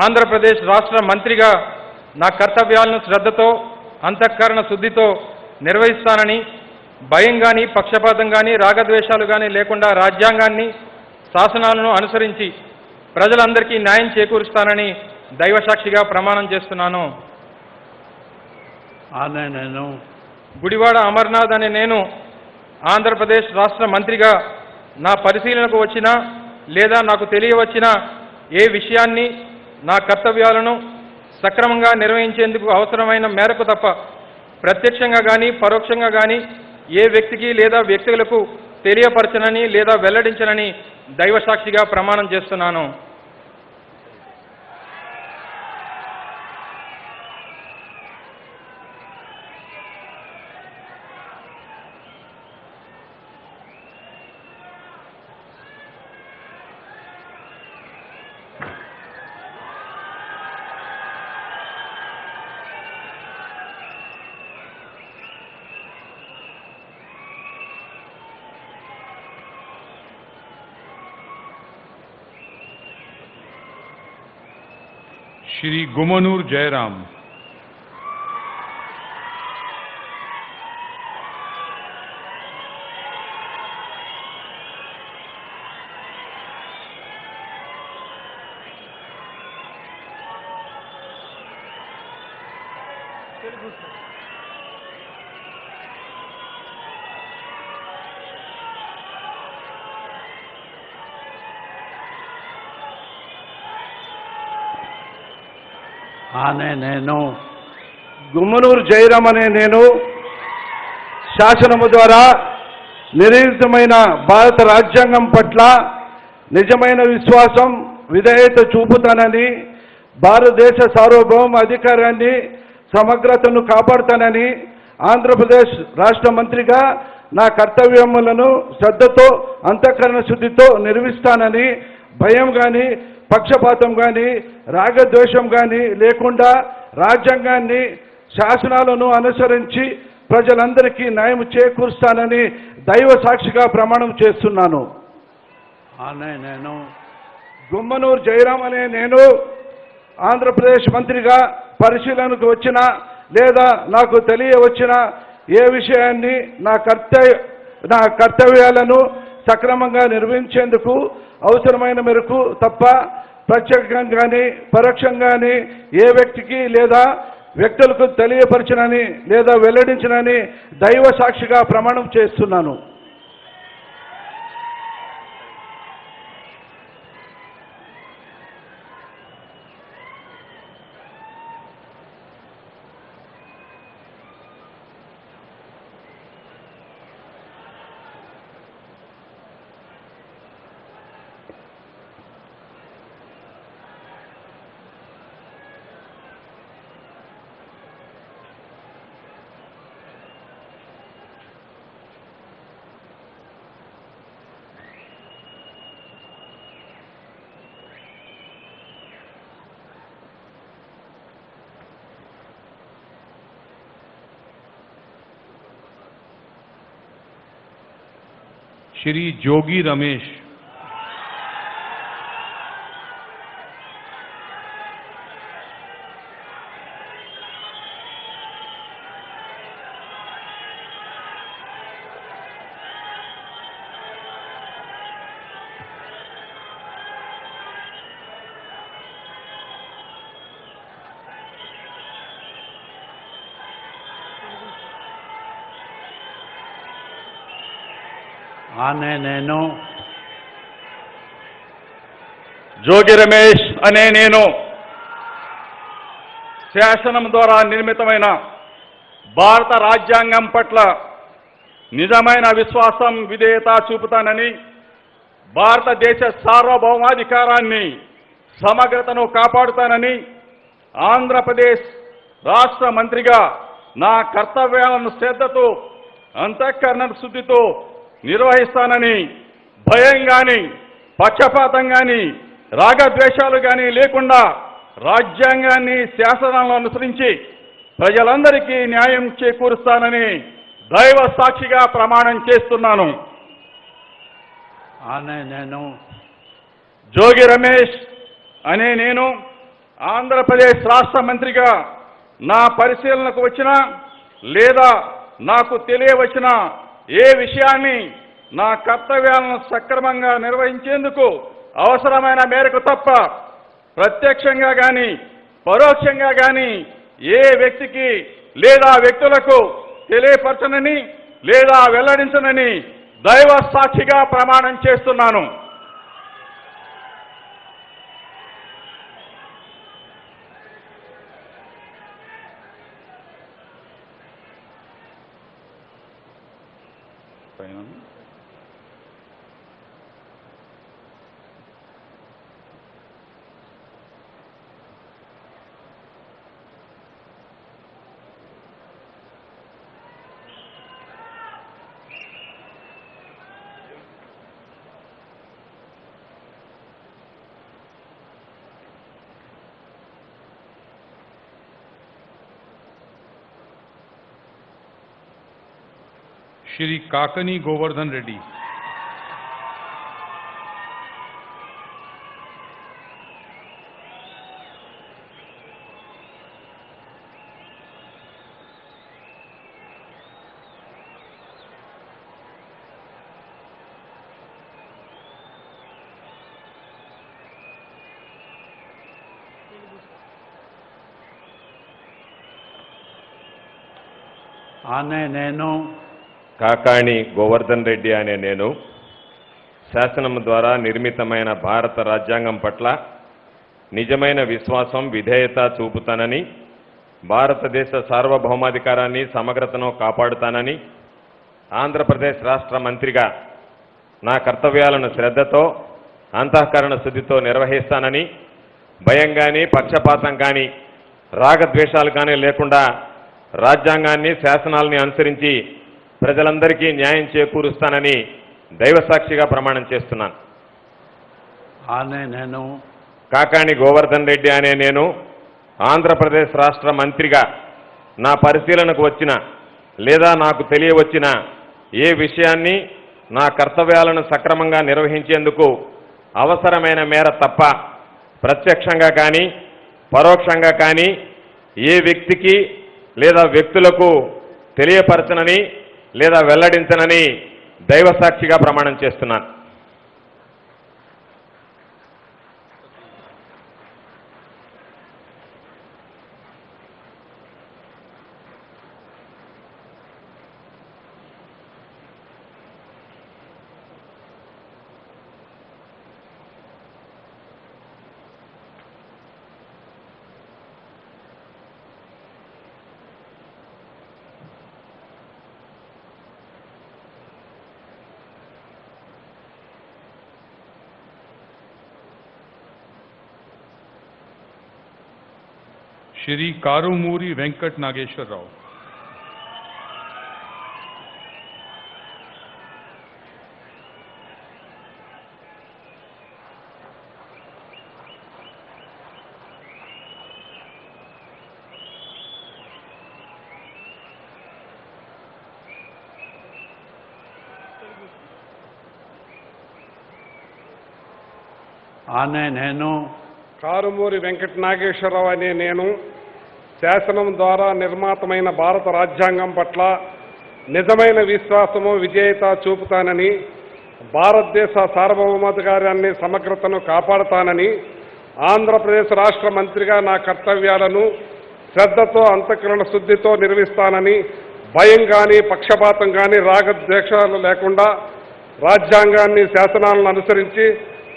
ఆంధ్రప్రదేశ్ రాష్ట్ర మంత్రిగా నా కర్తవ్యాలను శ్రద్ధతో అంతఃకరణ శుద్ధితో నిర్వహిస్తానని, భయం కానీ పక్షపాతం కానీ రాగద్వేషాలు కానీ లేకుండా రాజ్యాంగాన్ని శాసనాలను అనుసరించి ప్రజలందరికీ న్యాయం చేకూరుస్తానని దైవసాక్షిగా ప్రమాణం చేస్తున్నాను. అనే నేను గుడివాడ అమర్నాథ్ అనే నేను ఆంధ్రప్రదేశ్ రాష్ట్ర మంత్రిగా నా పరిశీలనకు వచ్చిన లేదా నాకు తెలియవచ్చిన ఏ విషయాన్ని నా కర్తవ్యాలను సక్రమంగా నిర్వహించేందుకు అవసరమైన మేరకు తప్ప ప్రత్యక్షంగా కానీ పరోక్షంగా కానీ ఏ వ్యక్తికి లేదా వ్యక్తులకు తెలియపరచనని లేదా వెల్లడించనని దైవసాక్షిగా ప్రమాణం చేస్తున్నాను. श्री गुमनूर जयराम, అనే నేను గుమ్మనూరు జయరాం అనే నేను శాసనము ద్వారా నిర్మితమైన భారత రాజ్యాంగం పట్ల నిజమైన విశ్వాసం విధేయత చూపుతానని, భారతదేశ సార్వభౌమ అధికారాన్ని సమగ్రతను కాపాడుతానని, ఆంధ్రప్రదేశ్ రాష్ట్ర మంత్రిగా నా కర్తవ్యములను శ్రద్ధతో అంతఃకరణ శుద్ధితో నిర్వహిస్తానని, భయం కానీ పక్షపాతం కానీ రాగద్వేషం కానీ లేకుండా రాజ్యాంగాన్ని శాసనాలను అనుసరించి ప్రజలందరికీ న్యాయం చేకూరుస్తానని దైవ సాక్షిగా ప్రమాణం చేస్తున్నాను. అనే నేను గుమ్మనూరు జయరాం అనే నేను ఆంధ్రప్రదేశ్ మంత్రిగా పరిశీలనకు వచ్చిన లేదా నాకు తెలియవచ్చిన ఏ విషయాన్ని నా కర్తవ్యాలను సక్రమంగా నిర్వహించేందుకు అవసరమైన మేరకు తప్ప ప్రత్యక్షంగా కానీ పరోక్షంగాని ఏ వ్యక్తికి లేదా వ్యక్తులకు తెలియపరచనని లేదా వెల్లడించనని దైవ సాక్షిగా ప్రమాణం చేస్తున్నాను. श्री जोगी रमेश, అనే నేను జోగి రమేష్ అనే నేను శాసనం ద్వారా నిర్మితమైన భారత రాజ్యాంగం పట్ల నిజమైన విశ్వాసం విధేయత చూపుతానని, భారతదేశ సార్వభౌమాధికారాన్ని సమగ్రతను కాపాడుతానని, ఆంధ్రప్రదేశ్ రాష్ట్ర మంత్రిగా నా కర్తవ్యాలను శ్రద్ధతో అంతఃకరణ శుద్ధితో నిర్వహిస్తానని, భయం కానీ పక్షపాతం కానీ రాగద్వేషాలు కానీ లేకుండా రాజ్యాంగాన్ని శాసనాలను అనుసరించి ప్రజలందరికీ న్యాయం చేకూరుస్తానని దైవ సాక్షిగా ప్రమాణం చేస్తున్నాను. ఆనే నేను జోగి రమేష్ అనే నేను ఆంధ్రప్రదేశ్ రాష్ట్ర మంత్రిగా నా పరిశీలనకు వచ్చిన లేదా నాకు తెలియవచ్చిన ఏ విషయాన్ని నా కర్తవ్యాలను సక్రమంగా నిర్వహించేందుకు అవసరమైన మేరకు తప్ప ప్రత్యక్షంగా కానీ పరోక్షంగా కానీ ఏ వ్యక్తికి లేదా వ్యక్తులకు తెలియపరచనని లేదా వెల్లడించనని దైవ సాక్షిగా ప్రమాణం చేస్తున్నాను. श्री काकनी गोवर्धन रेड्डी। ఆనే నేను కాకాణి గోవర్ధన్ రెడ్డి అనే నేను శాసనం ద్వారా నిర్మితమైన భారత రాజ్యాంగం పట్ల నిజమైన విశ్వాసం విధేయత చూపుతానని, భారతదేశ సార్వభౌమాధికారాన్ని సమగ్రతను కాపాడుతానని, ఆంధ్రప్రదేశ్ రాష్ట్ర మంత్రిగా నా కర్తవ్యాలను శ్రద్ధతో అంతఃకరణ శుద్ధితో నిర్వహిస్తానని, భయం కానీ పక్షపాతం కానీ రాగద్వేషాలు కానీ లేకుండా రాజ్యాంగాన్ని శాసనాలని అనుసరించి ప్రజలందరికీ న్యాయం చేకూరుస్తానని దైవసాక్షిగా ప్రమాణం చేస్తున్నాను. ఆనే నేను కాకాణి గోవర్ధన్ రెడ్డి అనే నేను ఆంధ్రప్రదేశ్ రాష్ట్ర మంత్రిగా నా పరిశీలనకు వచ్చిన లేదా నాకు తెలియవచ్చిన ఏ విషయాన్ని నా కర్తవ్యాలను సక్రమంగా నిర్వహించేందుకు అవసరమైన మేర తప్ప ప్రత్యక్షంగా కానీ పరోక్షంగా కానీ ఏ వ్యక్తికి లేదా వ్యక్తులకు తెలియపరచనని లేదా వెల్లడించనని దైవసాక్షిగా ప్రమాణం చేస్తున్నాను. श्री कारुमूरी वेंकट नागेश्वर राव। ఆనే నేను కారుమూరి వెంకట నాగేశ్వరరావు అనే నేను శాసనం ద్వారా నిర్మాతమైన భారత రాజ్యాంగం పట్ల నిజమైన విశ్వాసము విజేయత చూపుతానని, భారతదేశ సార్వభౌమాధికారాన్ని సమగ్రతను కాపాడుతానని, ఆంధ్రప్రదేశ్ రాష్ట్ర మంత్రిగా నా కర్తవ్యాలను శ్రద్ధతో అంతఃకరణ శుద్ధితో నిర్వహిస్తానని, భయం కానీ పక్షపాతం కానీ రాగద్వేషాలు లేకుండా రాజ్యాంగాన్ని శాసనాలను అనుసరించి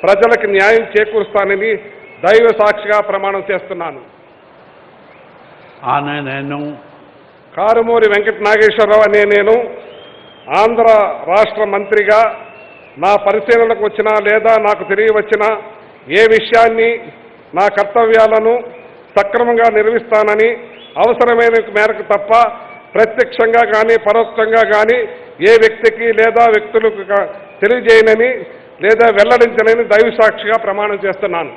ప్రజలకు న్యాయం చేకూరుస్తానని దైవ సాక్షిగా ప్రమాణం చేస్తున్నాను. ఆనే నేను కారుమూరి వెంకట నాగేశ్వరరావు అనే నేను ఆంధ్ర రాష్ట్ర మంత్రిగా నా పరిశీలనకు వచ్చిన లేదా నాకు తెలియవచ్చిన ఏ విషయాన్ని నా కర్తవ్యాలను సక్రమంగా నిర్వహిస్తానని, అవసరమైన మేరకు తప్ప ప్రత్యక్షంగా కానీ పరోక్షంగా కానీ ఏ వ్యక్తికి లేదా వ్యక్తులకు తెలియజేయనని లేదా వెల్లడించనని దైవ సాక్షిగా ప్రమాణం చేస్తున్నాను.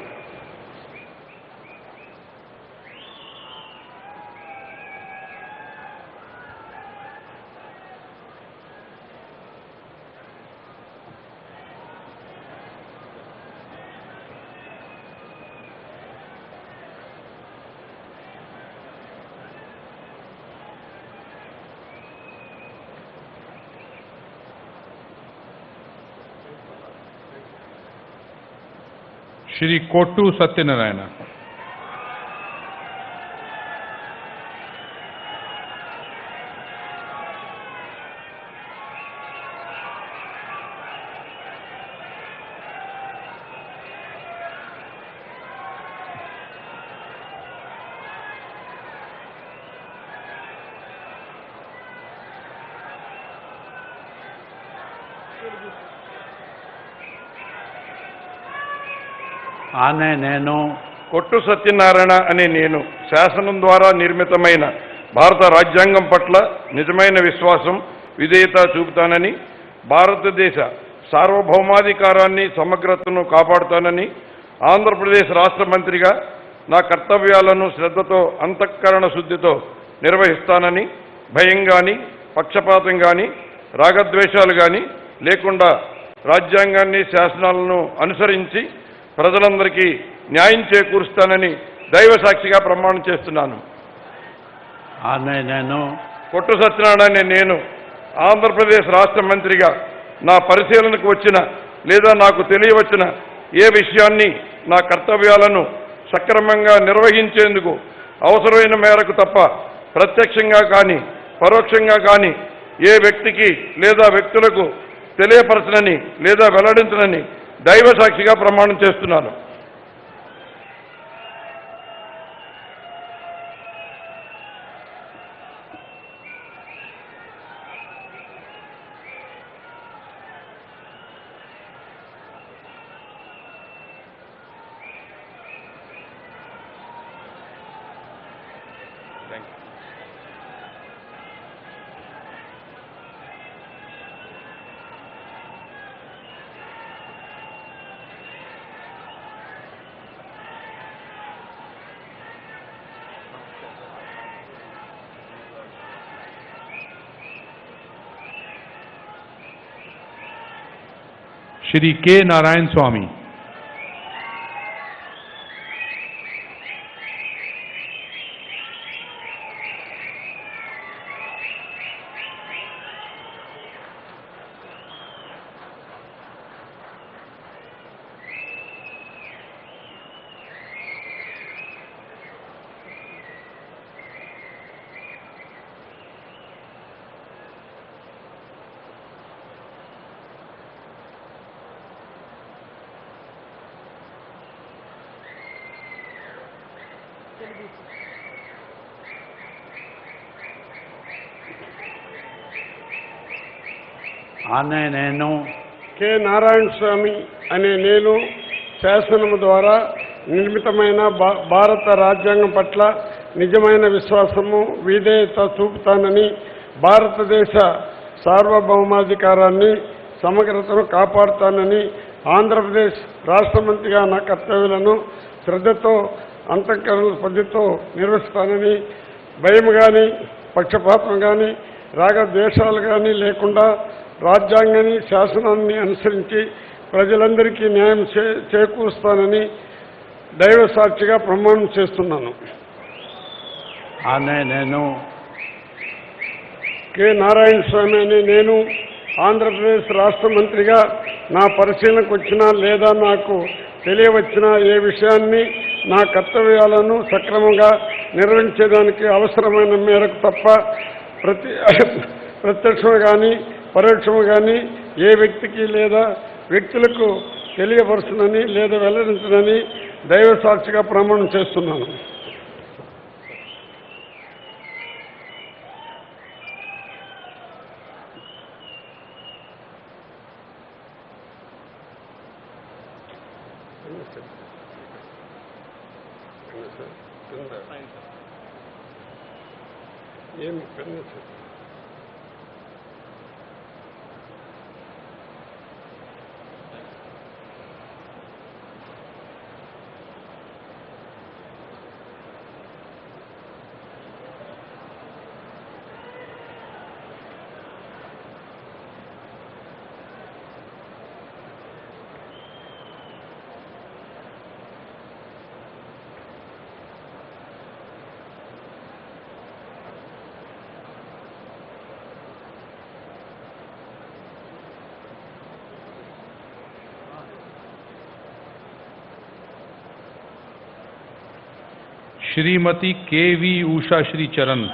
श्री कोट्टू सत्यनारायण। ఆనే నేను కొట్టు సత్యనారాయణ అనే నేను శాసనం ద్వారా నిర్మితమైన భారత రాజ్యాంగం పట్ల నిజమైన విశ్వాసం, విధేయత చూపుతానని, భారతదేశ సార్వభౌమాధికారాన్ని, సమగ్రతను కాపాడుతానని, ఆంధ్రప్రదేశ్ రాష్ట్ర మంత్రిగా నా కర్తవ్యాలను శ్రద్ధతో, అంతఃకరణ శుద్ధితో నిర్వహిస్తానని, భయం కానీ, పక్షపాతం కానీ, రాగద్వేషాలు కానీ లేకుండా రాజ్యాంగాన్ని, శాసనాలను అనుసరించి ప్రజలందరికీ న్యాయం చేకూరుస్తానని దైవ సాక్షిగా ప్రమాణం చేస్తున్నాను. ఆనే నేను కొట్టు సత్యనారాయణ అనే నేను ఆంధ్రప్రదేశ్ రాష్ట్ర మంత్రిగా నా పరిశీలనకు వచ్చిన లేదా నాకు తెలియవచ్చిన ఏ విషయాన్ని, నా కర్తవ్యాలను సక్రమంగా నిర్వహించేందుకు అవసరమైన మేరకు తప్ప ప్రత్యక్షంగా కానీ పరోక్షంగా కానీ ఏ వ్యక్తికి లేదా వ్యక్తులకు తెలియపరచనని లేదా వెల్లడించనని దైవ సాక్షిగా ప్రమాణం చేస్తున్నాను. श्री के नारायण स्वामी। ఆనే నేను కె నారాయణ స్వామి అనే నేను శాసనము ద్వారా నిర్మితమైన భారత రాజ్యాంగం పట్ల నిజమైన విశ్వాసము, విధేయత చూపుతానని, భారతదేశ సార్వభౌమాధికారాన్ని, సమగ్రతను కాపాడుతానని, ఆంధ్రప్రదేశ్ రాష్ట్ర మంత్రిగా నా కర్తవ్యాలను శ్రద్ధతో, అంతఃకరణ పద్ధతితో నిర్వహిస్తానని, భయం కానీ, పక్షపాతం కానీ, రాగద్వేషాలు కానీ లేకుండా రాజ్యాంగాన్ని, శాసనాన్ని అనుసరించి ప్రజలందరికీ న్యాయం చేకూరుస్తానని దైవ సాక్షిగా ప్రమాణం చేస్తున్నాను. ఆనే నేను కె నారాయణ స్వామి అనే నేను ఆంధ్రప్రదేశ్ రాష్ట్ర మంత్రిగా నా పరిశీలనకు వచ్చిన లేదా నాకు తెలియవచ్చిన ఏ విషయాన్ని, నా కర్తవ్యాలను సక్రమంగా నిర్వహించేదానికి అవసరమైన మేరకు తప్ప ప్రత్యక్షము కానీ పరోక్షము కానీ ఏ వ్యక్తికి లేదా వ్యక్తులకు తెలియపరచునని లేదా వెల్లడించనని దైవ సాక్షిగా ప్రమాణం చేస్తున్నాను. ఏమి श्रीमती के.वी. उषा श्री चरण।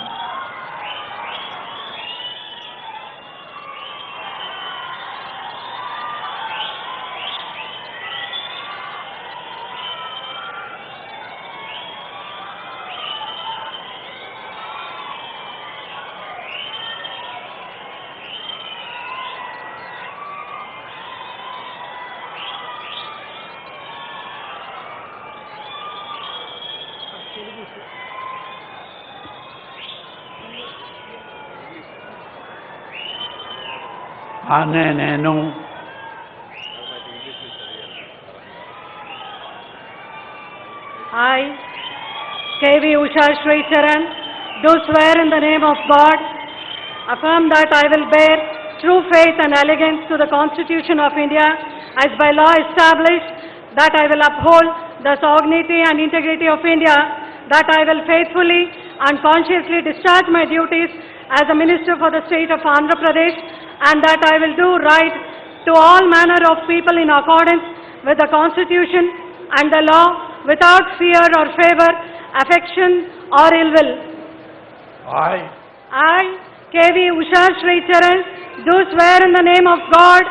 आने nano I, K.V. Usha Shri Charan, do swear in the name of God, affirm that I will bear true faith and allegiance to the Constitution of India as by law established, that I will uphold the sovereignty and integrity of India, that I will faithfully and consciously discharge my duties as a Minister for the State of Andhra Pradesh, and that I will do right to all manner of people in accordance with the Constitution and the law, without fear or favor, affection or ill will. I, K.V. Usha Shri Charan, do swear in the name of God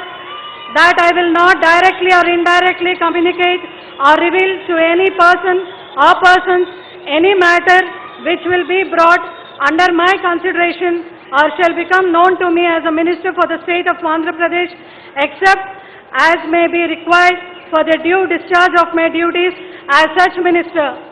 that I will not directly or indirectly communicate or reveal to any person or persons any matter which will be brought under my consideration or shall become known to me as a Minister for the State of Andhra Pradesh, except as may be required for the due discharge of my duties as such Minister.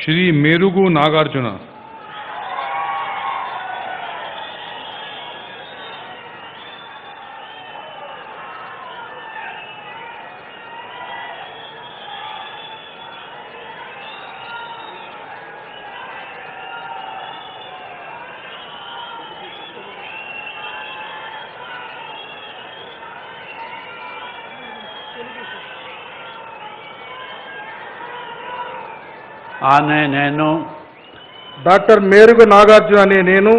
Shri Merugu Nagarjuna. ఆనే నేను doctor Merugu Nagarjuna అనే నేను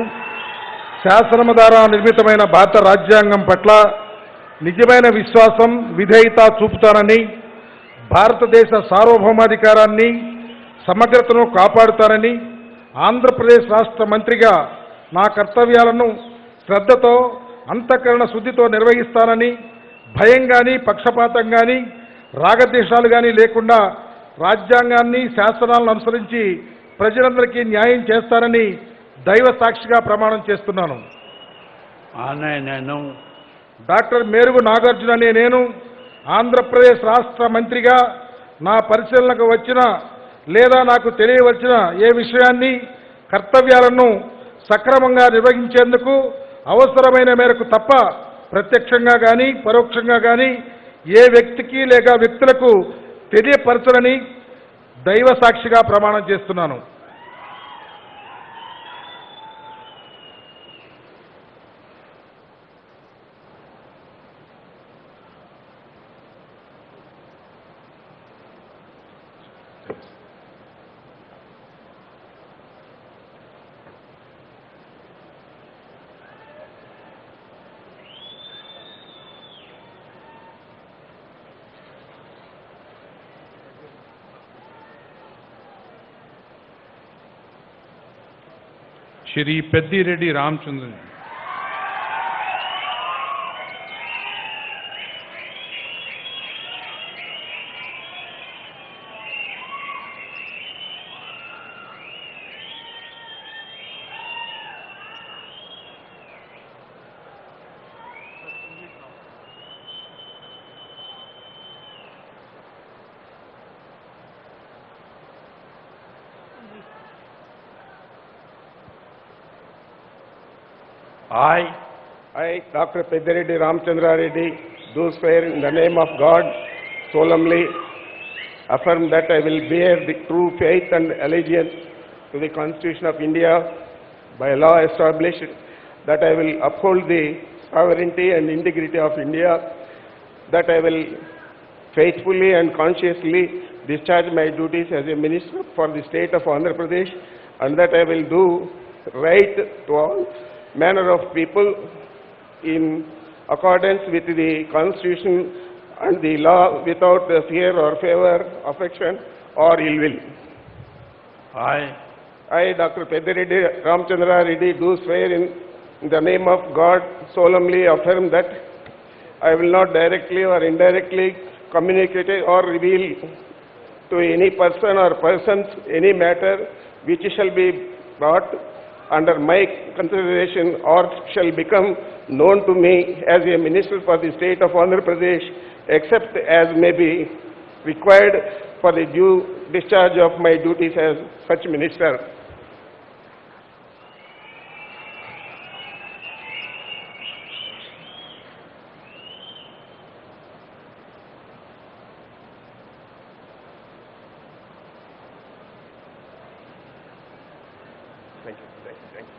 శాసనము ద్వారా నిర్మితమైన భారత రాజ్యాంగం పట్ల నిజమైన విశ్వాసం విధేయత చూపుతానని, భారతదేశ సార్వభౌమాధికారాన్ని సమగ్రతను కాపాడుతానని, ఆంధ్రప్రదేశ్ రాష్ట్ర మంత్రిగా నా కర్తవ్యాలను శ్రద్ధతో అంతఃకరణ శుద్ధితో నిర్వహిస్తానని, భయం కానీ పక్షపాతం కానీ రాగద్వేషాలు కానీ లేకుండా రాజ్యాంగాన్ని శాసనాలను అనుసరించి ప్రజలందరికీ న్యాయం చేస్తానని దైవ సాక్షిగా ప్రమాణం చేస్తున్నాను. ఆనే నేను డాక్టర్ మేరుగు నాగార్జున అనే నేను ఆంధ్రప్రదేశ్ రాష్ట్ర మంత్రిగా నా పరిశీలనకు వచ్చిన లేదా నాకు తెలియవచ్చిన ఏ విషయాన్ని కర్తవ్యాలను సక్రమంగా నిర్వహించేందుకు అవసరమైన మేరకు తప్ప ప్రత్యక్షంగా కానీ పరోక్షంగా కానీ ఏ వ్యక్తికి లేక వ్యక్తులకు తెలియపరచనని దైవ సాక్షిగా ప్రమాణం చేస్తున్నాను. Shri पेद्दिरेड्डी Ramchandra. I, Dr. Peddireddy Ramchandra Reddy, do swear in the name of God, solemnly affirm that I will bear the true faith and allegiance to the Constitution of India by law established, that I will uphold the sovereignty and integrity of India, that I will faithfully and conscientiously discharge my duties as a minister for the state of Andhra Pradesh, and that I will do right to all manner of people in accordance with the Constitution and the law without fear or favor, affection or ill will. I, Dr. Peddireddy Ramchandra Reddy, do swear in the name of God, solemnly affirm that I will not directly or indirectly communicate or reveal to any person or persons any matter which shall be brought under my consideration or shall become known to me as a minister for the state of Andhra Pradesh, except as may be required for the due discharge of my duties as such minister. Thank you. Thank you. Thank you.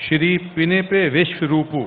Shri पिनेपे विश्वरूपु।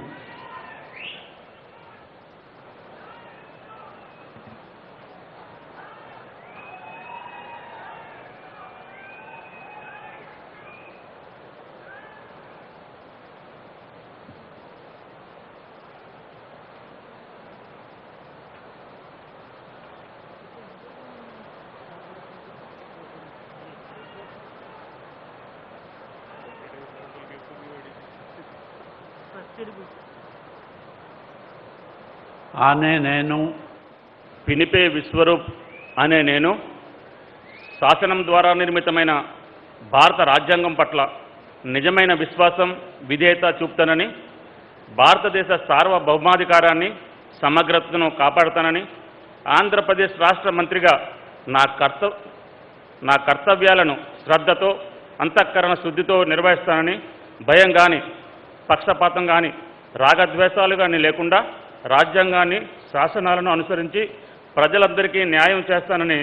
ఆనే నేను పినిపే విశ్వరూప్ అనే నేను శాసనం ద్వారా నిర్మితమైన భారత రాజ్యాంగం పట్ల నిజమైన విశ్వాసం విధేయత చూపుతానని, భారతదేశ సార్వభౌమాధికారాన్ని సమగ్రతను కాపాడుతానని, ఆంధ్రప్రదేశ్ రాష్ట్ర మంత్రిగా నా కర్తవ్యాలను శ్రద్ధతో అంతఃకరణ శుద్ధితో నిర్వహిస్తానని, భయం కానీ పక్షపాతం కానీ రాగద్వేషాలు కానీ లేకుండా రాజ్యాంగాన్ని శాసనాలను అనుసరించి ప్రజలందరికీ న్యాయం చేస్తానని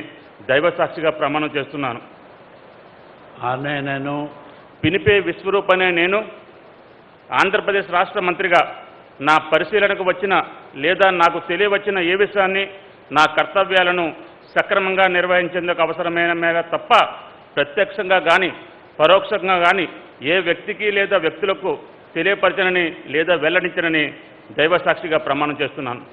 దైవసాక్షిగా ప్రమాణం చేస్తున్నాను. ఆనే నేను పినిపే విశ్వరూప్ అనే నేను ఆంధ్రప్రదేశ్ రాష్ట్ర మంత్రిగా నా పరిశీలనకు వచ్చిన లేదా నాకు తెలియవచ్చిన ఏ విషయాన్ని నా కర్తవ్యాలను సక్రమంగా నిర్వహించేందుకు అవసరమైన మేర తప్ప ప్రత్యక్షంగా కానీ పరోక్షంగా కానీ ఏ వ్యక్తికి లేదా వ్యక్తులకు తెలియపరచనని లేదా వెల్లడించనని దైవసాక్షిగా ప్రమాణం చేస్తున్నాను.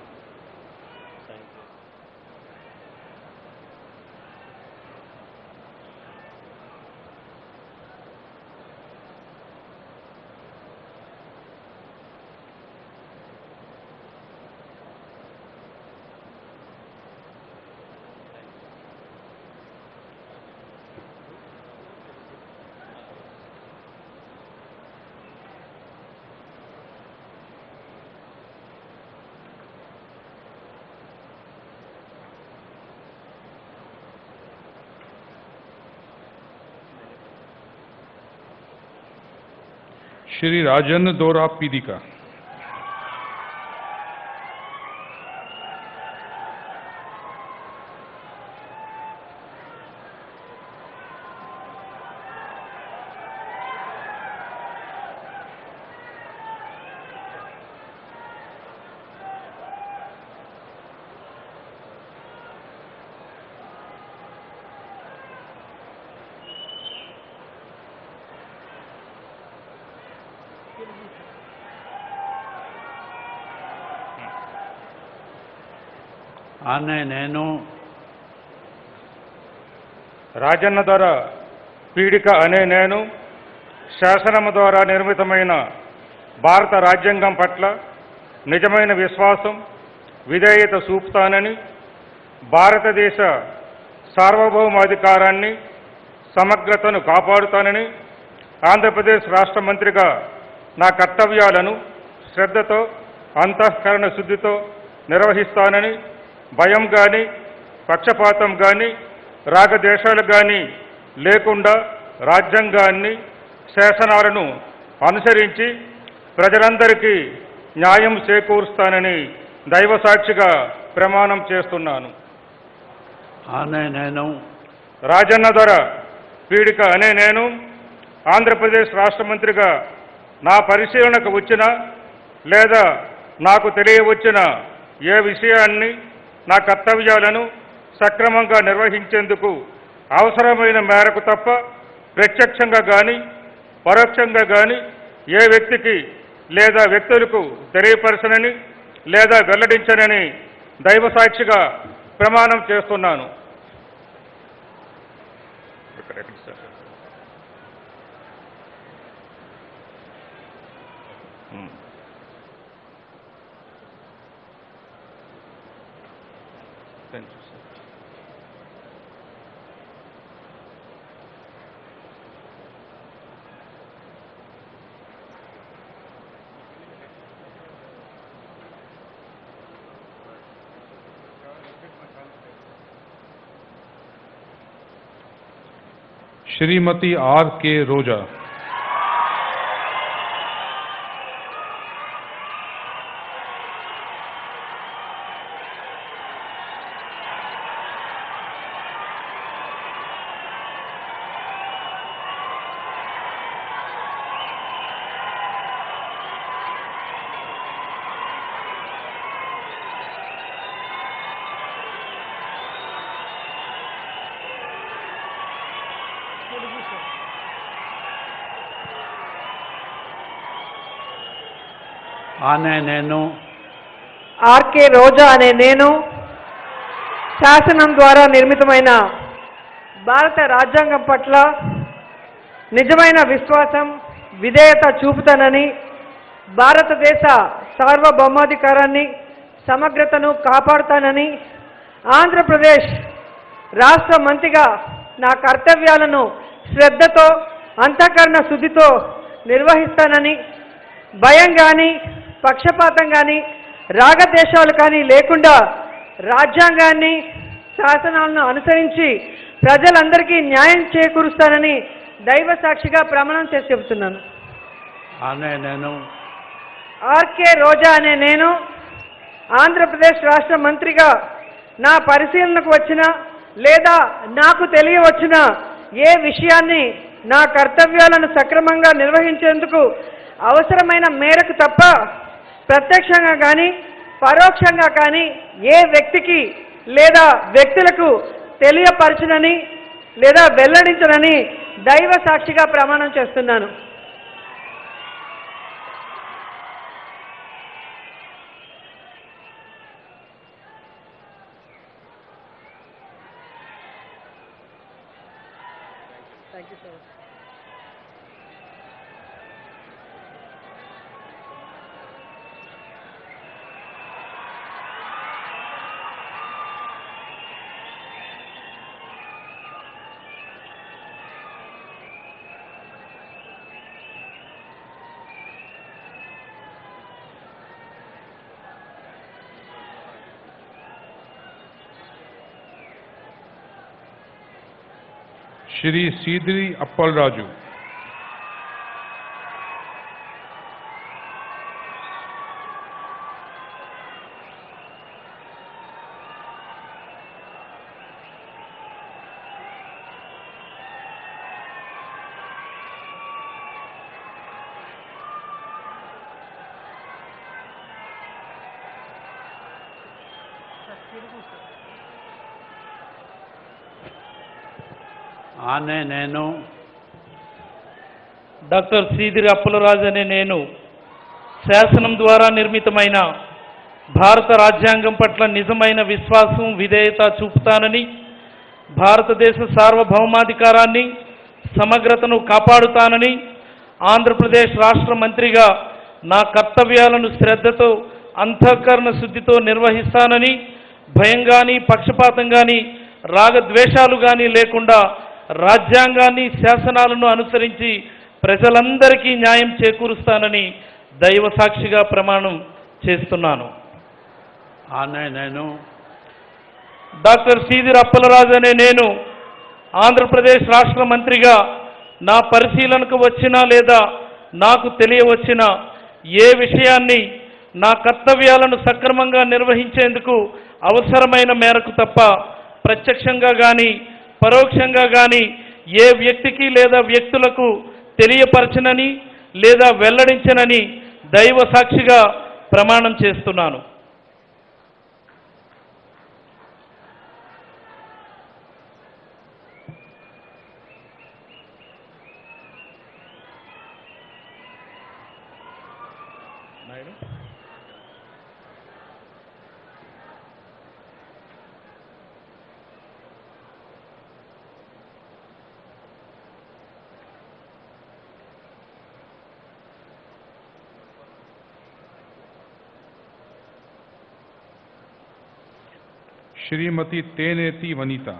श्री राजन दोरा पीदिका। ఆనే నేను రాజన్న ద్వారా పీడిక అనే నేను శాసనము ద్వారా నిర్మితమైన భారత రాజ్యాంగం పట్ల నిజమైన విశ్వాసం విధేయత చూపుతానని, భారతదేశ సార్వభౌమాధికారాన్ని సమగ్రతను కాపాడుతానని, ఆంధ్రప్రదేశ్ రాష్ట్ర మంత్రిగా నా కర్తవ్యాలను శ్రద్ధతో అంతఃకరణ శుద్ధితో నిర్వహిస్తానని భయం కానీ పక్షపాతం కానీ రాగద్వేషాలు కానీ లేకుండా రాజ్యాంగాన్ని శాసనాలను అనుసరించి ప్రజలందరికీ న్యాయం చేకూరుస్తానని దైవసాక్షిగా ప్రమాణం చేస్తున్నాను. అనే నేను రాజన్న దొర పీడిక అనే నేను ఆంధ్రప్రదేశ్ రాష్ట్ర మంత్రిగా నా పరిశీలనకు వచ్చిన లేదా నాకు తెలియవచ్చిన ఏ విషయాన్ని నా కర్తవ్యాలను సక్రమంగా నిర్వహించేందుకు అవసరమైన మేరకు తప్ప ప్రత్యక్షంగా కానీ పరోక్షంగా కానీ ఏ వ్యక్తికి లేదా వ్యక్తులకు తెలియపరచనని లేదా వెల్లడించనని దైవసాక్షిగా ప్రమాణం చేస్తున్నాను. श्रीमती आर के रोजा। అనే నేను ఆర్కే రోజా అనే నేను శాసనం ద్వారా నిర్మితమైన భారత రాజ్యాంగం పట్ల నిజమైన విశ్వాసం విధేయత చూపుతానని భారతదేశ సార్వభౌమాధికారాన్ని సమగ్రతను కాపాడుతానని ఆంధ్రప్రదేశ్ రాష్ట్ర మంత్రిగా నా కర్తవ్యాలను శ్రద్ధతో అంతఃకరణ శుద్ధితో నిర్వహిస్తానని భయం కానీ పక్షపాతం కానీ రాగద్వేషాలు కానీ లేకుండా రాజ్యాంగాన్ని శాసనాలను అనుసరించి ప్రజలందరికీ న్యాయం చేకూరుస్తానని దైవ సాక్షిగా ప్రమాణం చేసి చెబుతున్నాను. అనే నేను ఆర్కే రోజా అనే నేను ఆంధ్రప్రదేశ్ రాష్ట్ర మంత్రిగా నా పరిశీలనకు వచ్చిన లేదా నాకు తెలియవచ్చిన ఏ విషయాన్ని నా కర్తవ్యాలను సక్రమంగా నిర్వహించేందుకు అవసరమైన మేరకు తప్ప ప్రత్యక్షంగా కానీ పరోక్షంగా కానీ ఏ వ్యక్తికి లేదా వ్యక్తులకు తెలియపరచునని లేదా వెల్లడించనని దైవ సాక్షిగా ప్రమాణం చేస్తున్నాను. श्री सीदरी अप्पल राजू। అనే నేను డాక్టర్ సీదిరి అప్పలరాజు అనే నేను శాసనం ద్వారా నిర్మితమైన భారత రాజ్యాంగం పట్ల నిజమైన విశ్వాసం విధేయత చూపుతానని భారతదేశ సార్వభౌమాధికారాన్ని సమగ్రతను కాపాడుతానని ఆంధ్రప్రదేశ్ రాష్ట్ర మంత్రిగా నా కర్తవ్యాలను శ్రద్ధతో అంతఃకరణ శుద్ధితో నిర్వహిస్తానని భయం కానీ పక్షపాతం కానీ రాగద్వేషాలు కానీ లేకుండా రాజ్యాంగాన్ని శాసనాలను అనుసరించి ప్రజలందరికీ న్యాయం చేకూరుస్తానని దైవ సాక్షిగా ప్రమాణం చేస్తున్నాను. అనే నేను డాక్టర్ సీదిరి అప్పలరాజు అనే నేను ఆంధ్రప్రదేశ్ రాష్ట్ర మంత్రిగా నా పరిశీలనకు వచ్చిన లేదా నాకు తెలియవచ్చిన ఏ విషయాన్ని నా కర్తవ్యాలను సక్రమంగా నిర్వహించేందుకు అవసరమైన మేరకు తప్ప ప్రత్యక్షంగా కానీ పరోక్షంగా కానీ ఏ వ్యక్తికి లేదా వ్యక్తులకు తెలియపరచనని లేదా వెల్లడించనని దైవ సాక్షిగా ప్రమాణం చేస్తున్నాను. श्रीमती तेनेती वनीता।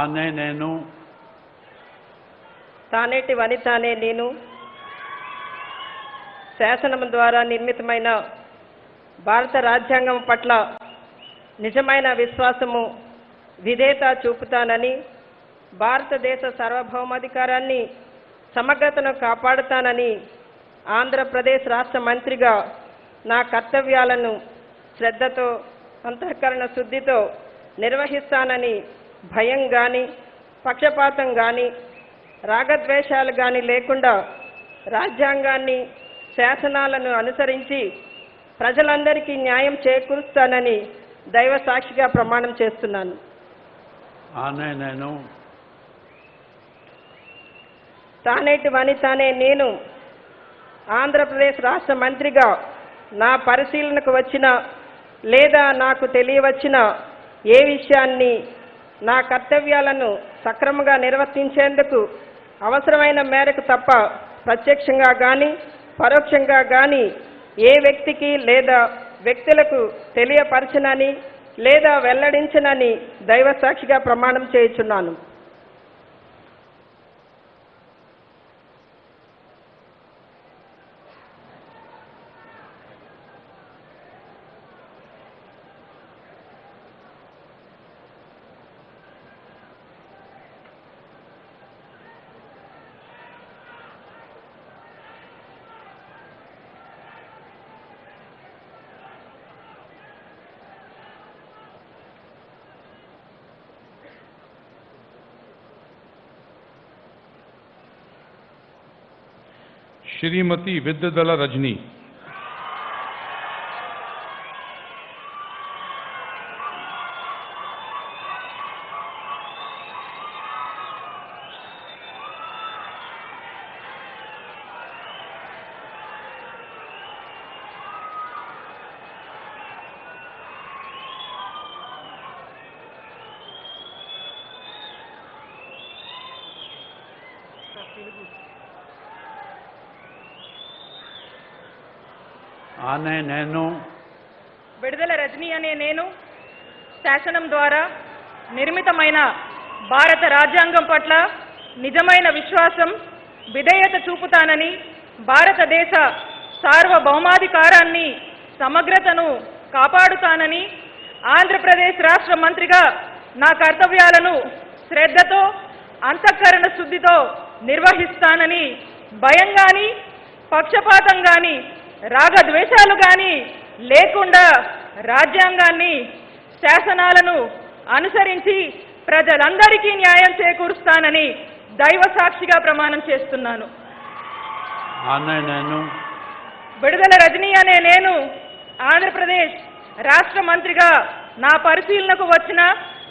అనే నేను తానేటి వనిత అనే నేను శాసనం ద్వారా నిర్మితమైన భారత రాజ్యాంగం పట్ల నిజమైన విశ్వాసము విధేయత చూపుతానని, భారతదేశ సార్వభౌమాధికారాన్ని సమగ్రతను కాపాడుతానని ఆంధ్రప్రదేశ్ రాష్ట్ర మంత్రిగా నా కర్తవ్యాలను శ్రద్ధతో అంతఃకరణ శుద్ధితో నిర్వహిస్తానని భయం కానీ పక్షపాతం కానీ రాగద్వేషాలు కానీ లేకుండా రాజ్యాంగాన్ని శాసనాలను అనుసరించి ప్రజలందరికీ న్యాయం చేకూరుస్తానని దైవ సాక్షిగా ప్రమాణం చేస్తున్నాను. అనే నేను తానేటి వనిత అనే నేను ఆంధ్రప్రదేశ్ రాష్ట్ర మంత్రిగా నా పరిశీలనకు వచ్చిన లేదా నాకు తెలియవచ్చిన ఏ విషయాన్ని నా కర్తవ్యాలను సక్రమంగా నిర్వర్తించేందుకు అవసరమైన మేరకు తప్ప ప్రత్యక్షంగా కానీ పరోక్షంగా కానీ ఏ వ్యక్తికి లేదా వ్యక్తులకు తెలియపరచనని లేదా వెల్లడించనని దైవ సాక్షిగా ప్రమాణం చేయుచున్నాను. श्रीमती विद्यादला रजनी। అనే నేను విడుదల రజనీ అనే నేను శాసనం ద్వారా నిర్మితమైన భారత రాజ్యాంగం పట్ల నిజమైన విశ్వాసం విధేయత చూపుతానని, భారతదేశ సార్వభౌమాధికారాన్ని సమగ్రతను కాపాడుతానని ఆంధ్రప్రదేశ్ రాష్ట్ర మంత్రిగా నా కర్తవ్యాలను శ్రద్ధతో అంతఃకరణ శుద్ధితో నిర్వహిస్తానని భయం కానీ పక్షపాతం కానీ రాగద్వేషాలు కానీ లేకుండా రాజ్యాంగాన్ని శాసనాలను అనుసరించి ప్రజలందరికీ న్యాయం చేకూరుస్తానని దైవ సాక్షిగా ప్రమాణం చేస్తున్నాను. అనే నేను విడుదల రజనీ అనే నేను ఆంధ్రప్రదేశ్ రాష్ట్ర మంత్రిగా నా పరిశీలనకు వచ్చిన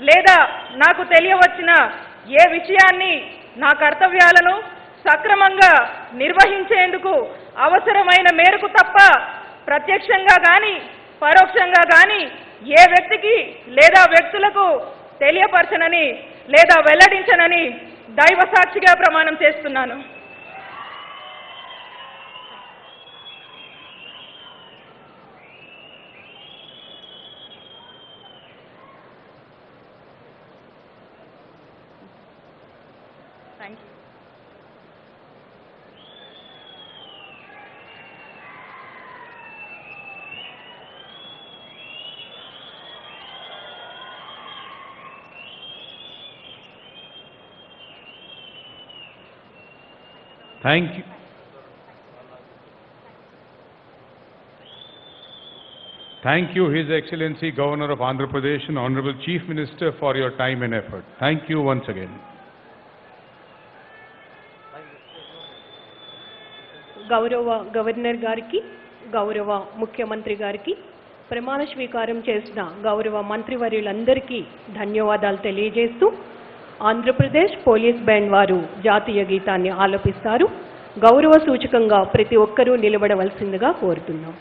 లేదా నాకు తెలియవచ్చిన ఏ విషయాన్ని నా కర్తవ్యాలను సక్రమంగా నిర్వహించేందుకు అవసరమైన మేరకు తప్ప ప్రత్యక్షంగా కానీ పరోక్షంగా కానీ ఏ వ్యక్తికి లేదా వ్యక్తులకు తెలియపరచనని లేదా వెల్లడించనని దైవ సాక్షిగా ప్రమాణం చేస్తున్నాను. Thank you. Thank you. Thank you, His Excellency Governor of Andhra Pradesh and Honorable Chief Minister, for your time and effort. Thank you once again. గౌరవ గవర్నర్ గారికి, గౌరవ ముఖ్యమంత్రి గారికి, ప్రమాణ స్వీకారం చేసిన గౌరవ మంత్రివర్యులందరికీ ధన్యవాదాలు తెలియజేస్తూ ఆంధ్రప్రదేశ్ పోలీస్ బ్యాండ్ వారు జాతీయ గీతాన్ని ఆలపిస్తారు. గౌరవ సూచకంగా ప్రతి ఒక్కరూ నిలబడవలసిందిగా కోరుతున్నాం.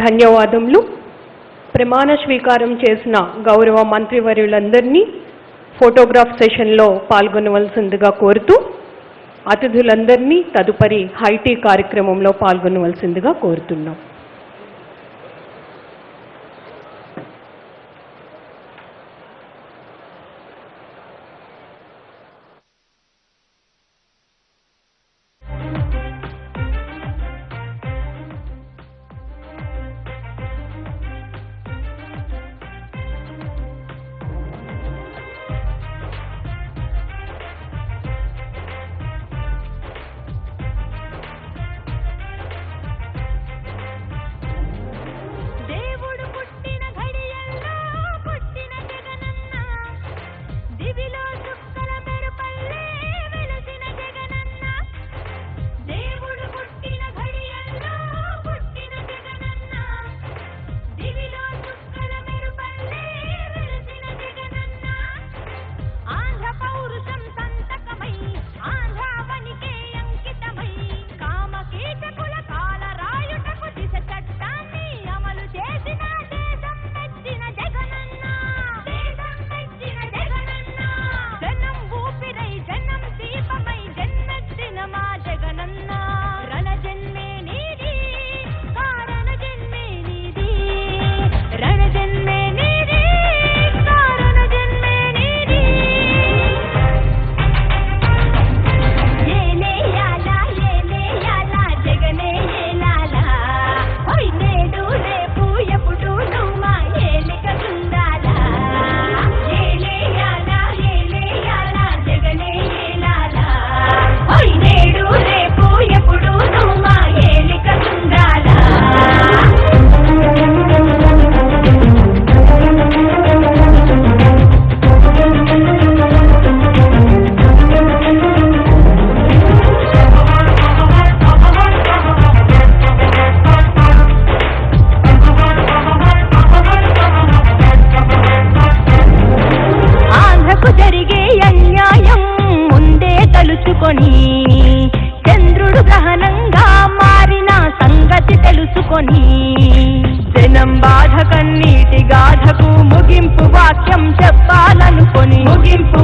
ధన్యవాదములు. ప్రమాణ స్వీకారం చేసిన గౌరవ మంత్రివర్యులందరినీ ఫోటోగ్రాఫ్ సెషన్లో పాల్గొనవలసిందిగా కోరుతూ అతిథులందరినీ తదుపరి హైటీ కార్యక్రమంలో పాల్గొనవలసిందిగా కోరుతున్నాం. చంద్రుడు గ్రహణంగా మారిన సంగతి తెలుసుకొని జనం బాధ కన్నీటి గాథకు ముగింపు వాక్యం చెప్పాలనుకొని ముగింపు